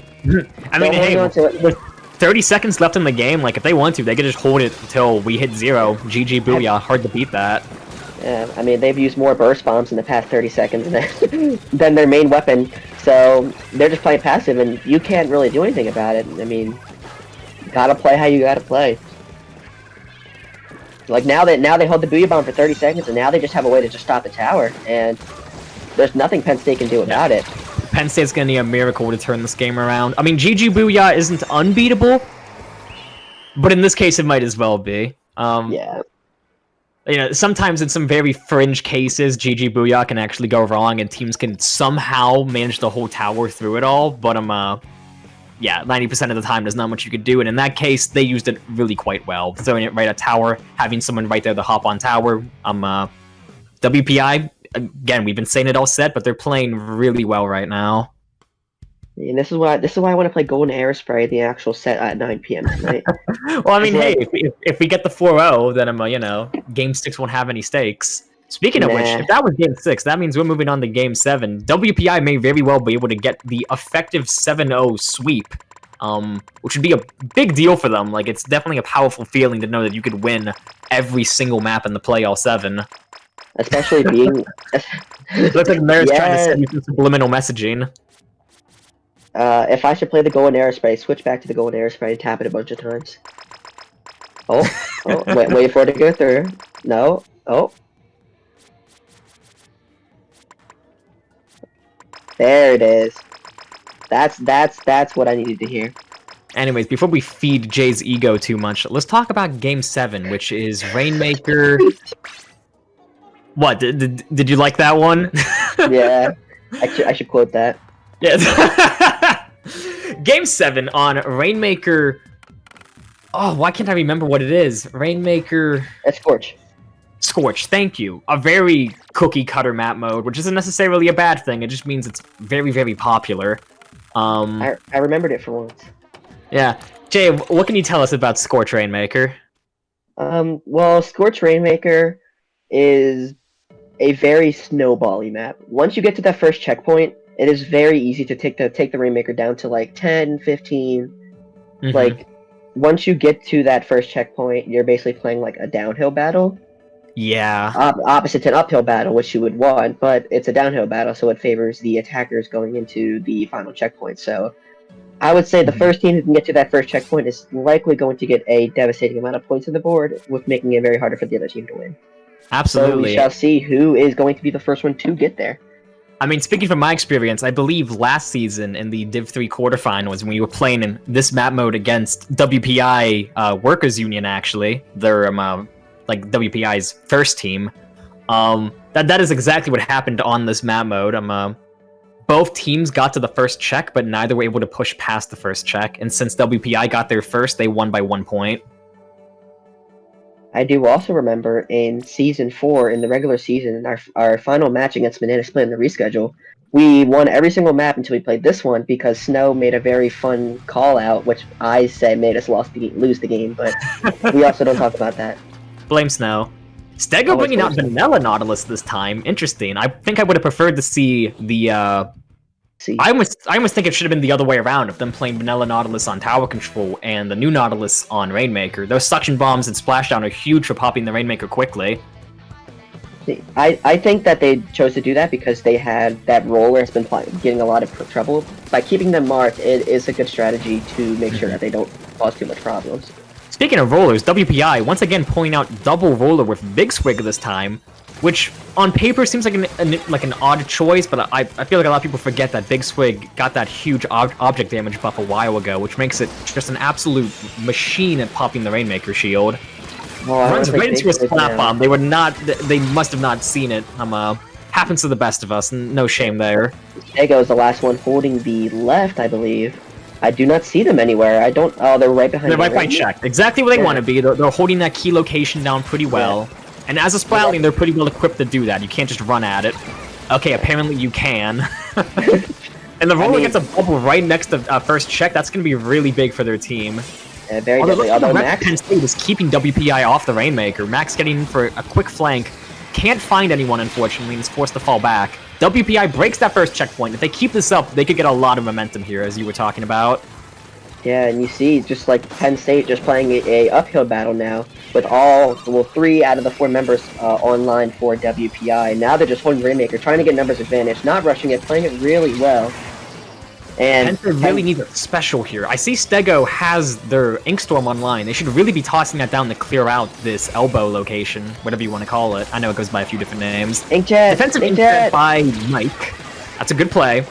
Speaker 1: I mean, hey, with 30 seconds left in the game, like if they want to, they could just hold it until we hit 0. GG Booyah, hard to beat that.
Speaker 2: Yeah, I mean, they've used more burst bombs in the past 30 seconds than their main weapon, so they're just playing passive, and you can't really do anything about it. I mean, gotta play how you gotta play. Like now they hold the Booyah Bomb for 30 seconds, and now they just have a way to just stop the tower, and there's nothing Penn State can do about it.
Speaker 1: Penn State's gonna need a miracle to turn this game around. I mean, GG Booyah isn't unbeatable, but in this case, it might as well be.
Speaker 2: Yeah.
Speaker 1: You know, sometimes in some very fringe cases, GG Booyah can actually go wrong, and teams can somehow manage to hold tower through it all. But yeah, 90% of the time, there's not much you could do, and in that case, they used it really quite well. Throwing it right at tower, having someone right there to hop on tower. WPI, again, we've been saying it all set, but they're playing really well right now.
Speaker 2: And this is why I want to play Golden Aerospray the actual set at 9 p.m. tonight.
Speaker 1: Well, I mean, hey, if we get the 4-0, then you know, Game 6 won't have any stakes. Speaking of which, if that was Game 6, that means we're moving on to Game 7. WPI may very well be able to get the effective 7-0 sweep, which would be a big deal for them. Like, it's definitely a powerful feeling to know that you could win every single map in the play all 7.
Speaker 2: Especially being...
Speaker 1: Looks like Mayor's trying to send you some subliminal messaging.
Speaker 2: If I should play the Golden Aerospray, switch back to the Golden Aerospray and tap it a bunch of times. Wait for it to go through. No. There it is. That's what I needed to hear.
Speaker 1: Anyways, before we feed Jay's ego too much, let's talk about Game 7, which is Rainmaker... What, did you like that one?
Speaker 2: Yeah, I should quote that.
Speaker 1: Yes. Game 7 on Rainmaker... Oh, why can't I remember what it is? Rainmaker...
Speaker 2: That's Scorch.
Speaker 1: Scorch, thank you. A very cookie-cutter map mode, which isn't necessarily a bad thing. It just means it's very, very popular.
Speaker 2: I remembered it for once.
Speaker 1: Yeah. Jay, what can you tell us about Scorch Rainmaker?
Speaker 2: Well, Scorch Rainmaker is a very snowbally map. Once you get to that first checkpoint, it is very easy to take the Rainmaker down to like 10, 15. Like, once you get to that first checkpoint, you're basically playing like a downhill battle.
Speaker 1: Yeah.
Speaker 2: Opposite to an uphill battle, which you would want, but it's a downhill battle, so it favors the attackers going into the final checkpoint. So I would say the first team who can get to that first checkpoint is likely going to get a devastating amount of points on the board, with making it very harder for the other team to win.
Speaker 1: Absolutely.
Speaker 2: So we shall see who is going to be the first one to get there.
Speaker 1: I mean, speaking from my experience, I believe last season in the Div 3 quarterfinals, when we were playing in this map mode against WPI Workers Union, actually, they're like WPI's first team. That is exactly what happened on this map mode. Both teams got to the first check, but neither were able to push past the first check. And since WPI got there first, they won by 1 point.
Speaker 2: I do also remember in Season 4, in the regular season, our final match against Banana Split in the reschedule, we won every single map until we played this one because Snow made a very fun call out, which I said made us lose the game, but we also don't talk about that.
Speaker 1: Blame Snow. Stego
Speaker 2: Always
Speaker 1: bringing out
Speaker 2: blame Snow.
Speaker 1: Vanilla Nautilus this time. Interesting. I think I would have preferred to see the
Speaker 2: See,
Speaker 1: I almost think it should have been the other way around of them playing Vanilla Nautilus on Tower Control and the new Nautilus on Rainmaker. Those suction bombs and splashdown are huge for popping the Rainmaker quickly.
Speaker 2: I think that they chose to do that because they had that roller has been getting a lot of trouble. By keeping them marked, it is a good strategy to make sure that they don't cause too much problems.
Speaker 1: Speaking of rollers, WPI once again pulling out double roller with Big Swig this time, which on paper seems like an odd choice, but I feel like a lot of people forget that Big Swig got that huge object damage buff a while ago, which makes it just an absolute machine at popping the Rainmaker shield.
Speaker 2: Well,
Speaker 1: Runs right into a splat bomb. They must have not seen it. Happens to the best of us. No shame there.
Speaker 2: Stego is the last one holding the left, I believe. I do not see them anywhere. I don't. Oh, they're right behind.
Speaker 1: They're right by check. Exactly where they want to be. They're holding that key location down pretty well. Yeah. And as a Splatling, they're pretty well equipped to do that. You can't just run at it. Okay, apparently you can. And the roller gets a bubble right next to first check. That's going to be really big for their team.
Speaker 2: Yeah, very deadly. Although Max
Speaker 1: Penn State is keeping WPI off the Rainmaker. Max getting in for a quick flank. Can't find anyone, unfortunately, and is forced to fall back. WPI breaks that first checkpoint. If they keep this up, they could get a lot of momentum here, as you were talking about.
Speaker 2: Yeah, and you see, just like Penn State just playing a uphill battle now, with all, well, 3 out of the 4 members online for WPI. Now they're just holding Rainmaker, trying to get numbers advantage, not rushing it, playing it really well. And
Speaker 1: Penn really needs a special here. I see Stego has their Inkstorm online. They should really be tossing that down to clear out this elbow location, whatever you want to call it. I know it goes by a few different names.
Speaker 2: Inkjet!
Speaker 1: Defensive Inkjet by Mike. That's a good play.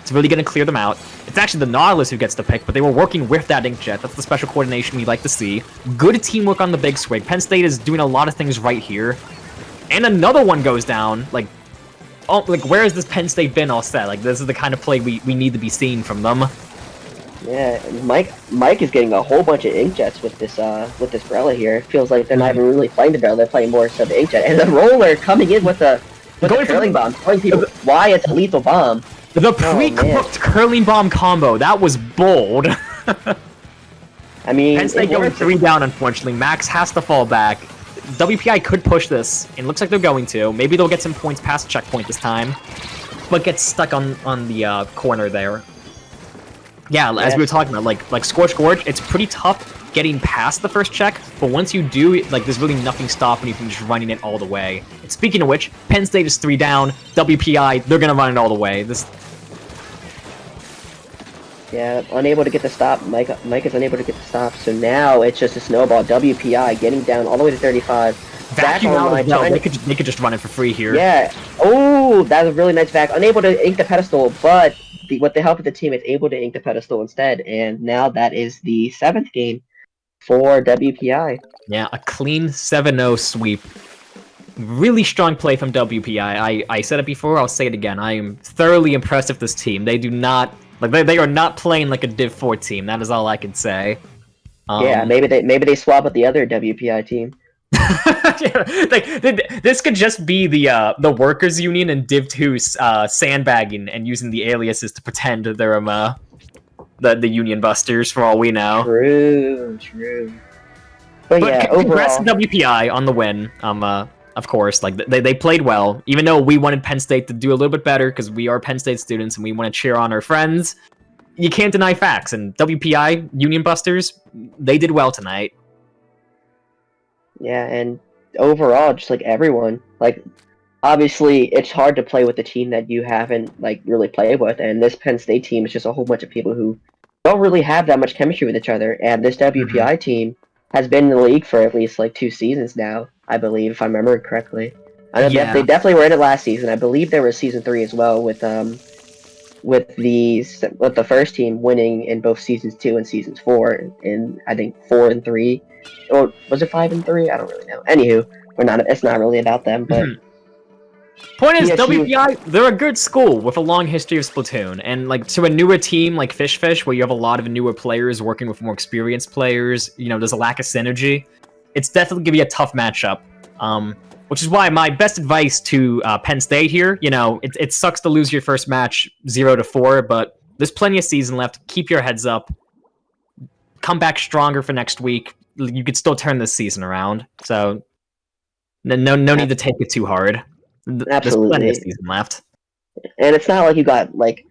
Speaker 1: It's really going to clear them out. It's actually the Nautilus who gets the pick, but they were working with that Inkjet. That's the special coordination we like to see. Good teamwork on the Big Swig. Penn State is doing a lot of things right here. And another one goes down. Like, oh, like where has this Penn State been all set? Like, this is the kind of play we need to be seeing from them.
Speaker 2: Yeah, Mike is getting a whole bunch of Inkjets with this Brella here. It feels like they're not even really playing the Brella, they're playing more so the Inkjet. And the roller coming in with the curling bomb, telling people why it's a lethal bomb.
Speaker 1: The pre-cooked curling bomb combo, that was bold.
Speaker 2: I mean,
Speaker 1: Penn State going 3 down, unfortunately. Max has to fall back. WPI could push this, and it looks like they're going to. Maybe they'll get some points past checkpoint this time, but get stuck on the corner there. Yeah, as we were talking about, like Scorch Gorge, it's pretty tough getting past the first check, but once you do, like, there's really nothing stopping you from just running it all the way. And speaking of which, Penn State is 3 down. WPI, they're gonna run it all the way.
Speaker 2: Yeah, unable to get the stop. Mike is unable to get the stop, so now it's just a snowball. WPI getting down all the way to 35.
Speaker 1: Vacuum out as well. They could just run it for free here.
Speaker 2: Yeah. Oh, that's a really nice vac. Unable to ink the pedestal, but with the help of the team, it's able to ink the pedestal instead. And now that is the 7th game for WPI.
Speaker 1: Yeah, a clean 7-0 sweep. Really strong play from WPI. I said it before, I'll say it again. I am thoroughly impressed with this team. They do not... Like, they are not playing like a Div 4 team. That is all I can say.
Speaker 2: Yeah, maybe they swap with the other WPI team.
Speaker 1: This could just be the workers union and Div 2 sandbagging and using the aliases to pretend they're the union busters for all we know.
Speaker 2: True. But yeah,
Speaker 1: congrats
Speaker 2: overall,
Speaker 1: to WPI on the win. Of course, like they played well. Even though we wanted Penn State to do a little bit better because we are Penn State students and we want to cheer on our friends, you can't deny facts. And WPI Union Busters, they did well tonight.
Speaker 2: Yeah, and overall, just like everyone, like obviously it's hard to play with a team that you haven't like really played with, and this Penn State team is just a whole bunch of people who don't really have that much chemistry with each other. And this WPI team has been in the league for at least like 2 seasons now, I believe, if I remember correctly. I know they definitely were in it last season. I believe there was season 3 as well, with the first team winning in both seasons 2 and seasons 4, and I think 4 and 3, or was it 5 and 3? I don't really know. Anywho, it's not really about them, but.
Speaker 1: Point is, WPI, they're a good school with a long history of Splatoon, and like to a newer team like FishFish, where you have a lot of newer players working with more experienced players, you know, there's a lack of synergy. It's definitely gonna be a tough matchup. Which is why my best advice to Penn State here, you know, it sucks to lose your first match 0-4, but there's plenty of season left. Keep your heads up. Come back stronger for next week. You could still turn this season around. So no need to take it too hard.
Speaker 2: Absolutely.
Speaker 1: There's plenty of season left.
Speaker 2: And it's not like you got, like,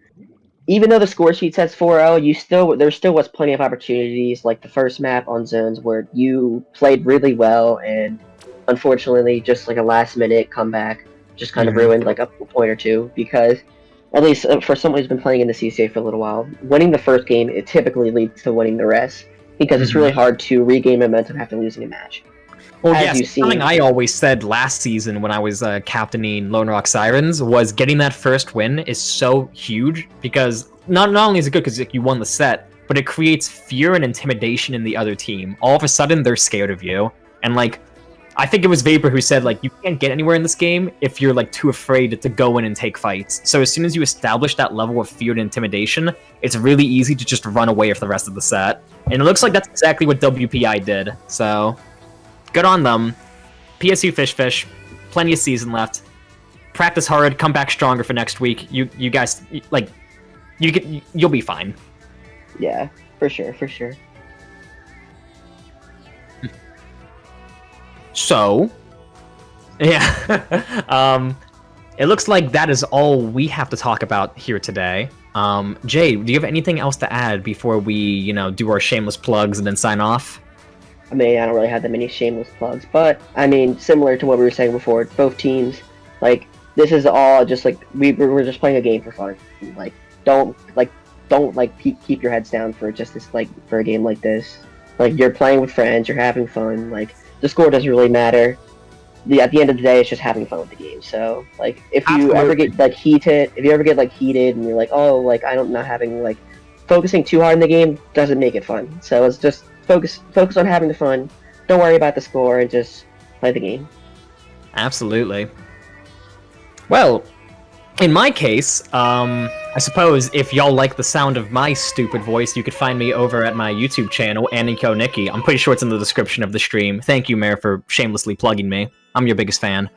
Speaker 2: even though the score sheet says 4-0, there still was plenty of opportunities, like the first map on zones where you played really well, and unfortunately, just like a last-minute comeback just kind of ruined like a point or two. Because at least for someone who's been playing in the CCA for a little while, winning the first game it typically leads to winning the rest, because it's really hard to regain momentum after losing a match.
Speaker 1: Well, yes, something I always said last season when I was captaining Lone Rock Sirens was getting that first win is so huge, because not only is it good because like, you won the set, but it creates fear and intimidation in the other team. All of a sudden, they're scared of you. And, like, I think it was Vapor who said, like, you can't get anywhere in this game if you're, like, too afraid to go in and take fights. So as soon as you establish that level of fear and intimidation, it's really easy to just run away for the rest of the set. And it looks like that's exactly what WPI did, so good on them. PSU FishFish, plenty of season left. Practice hard, come back stronger for next week. You guys, like, you'll be fine.
Speaker 2: Yeah, for sure.
Speaker 1: So, yeah, it looks like that is all we have to talk about here today. Jay, do you have anything else to add before we, you know, do our shameless plugs and then sign off?
Speaker 2: I mean, I don't really have that many shameless plugs, but I mean, similar to what we were saying before, both teams, like, this is all just like we're just playing a game for fun. Like, don't keep your heads down for just this, like, for a game like this. Like, you're playing with friends, you're having fun. Like, the score doesn't really matter. At the end of the day, it's just having fun with the game. So, like, if you ever get like heated, and you're like, oh, like, I'm not having, like, focusing too hard in the game doesn't make it fun. So it's just focus on having the fun. Don't worry about the score and just play the game.
Speaker 1: Absolutely. Well, in my case, I suppose if y'all like the sound of my stupid voice, you could find me over at my YouTube channel, JayMoney28 Nikki. I'm pretty sure it's in the description of the stream. Thank you, Mare, for shamelessly plugging me. I'm your biggest fan.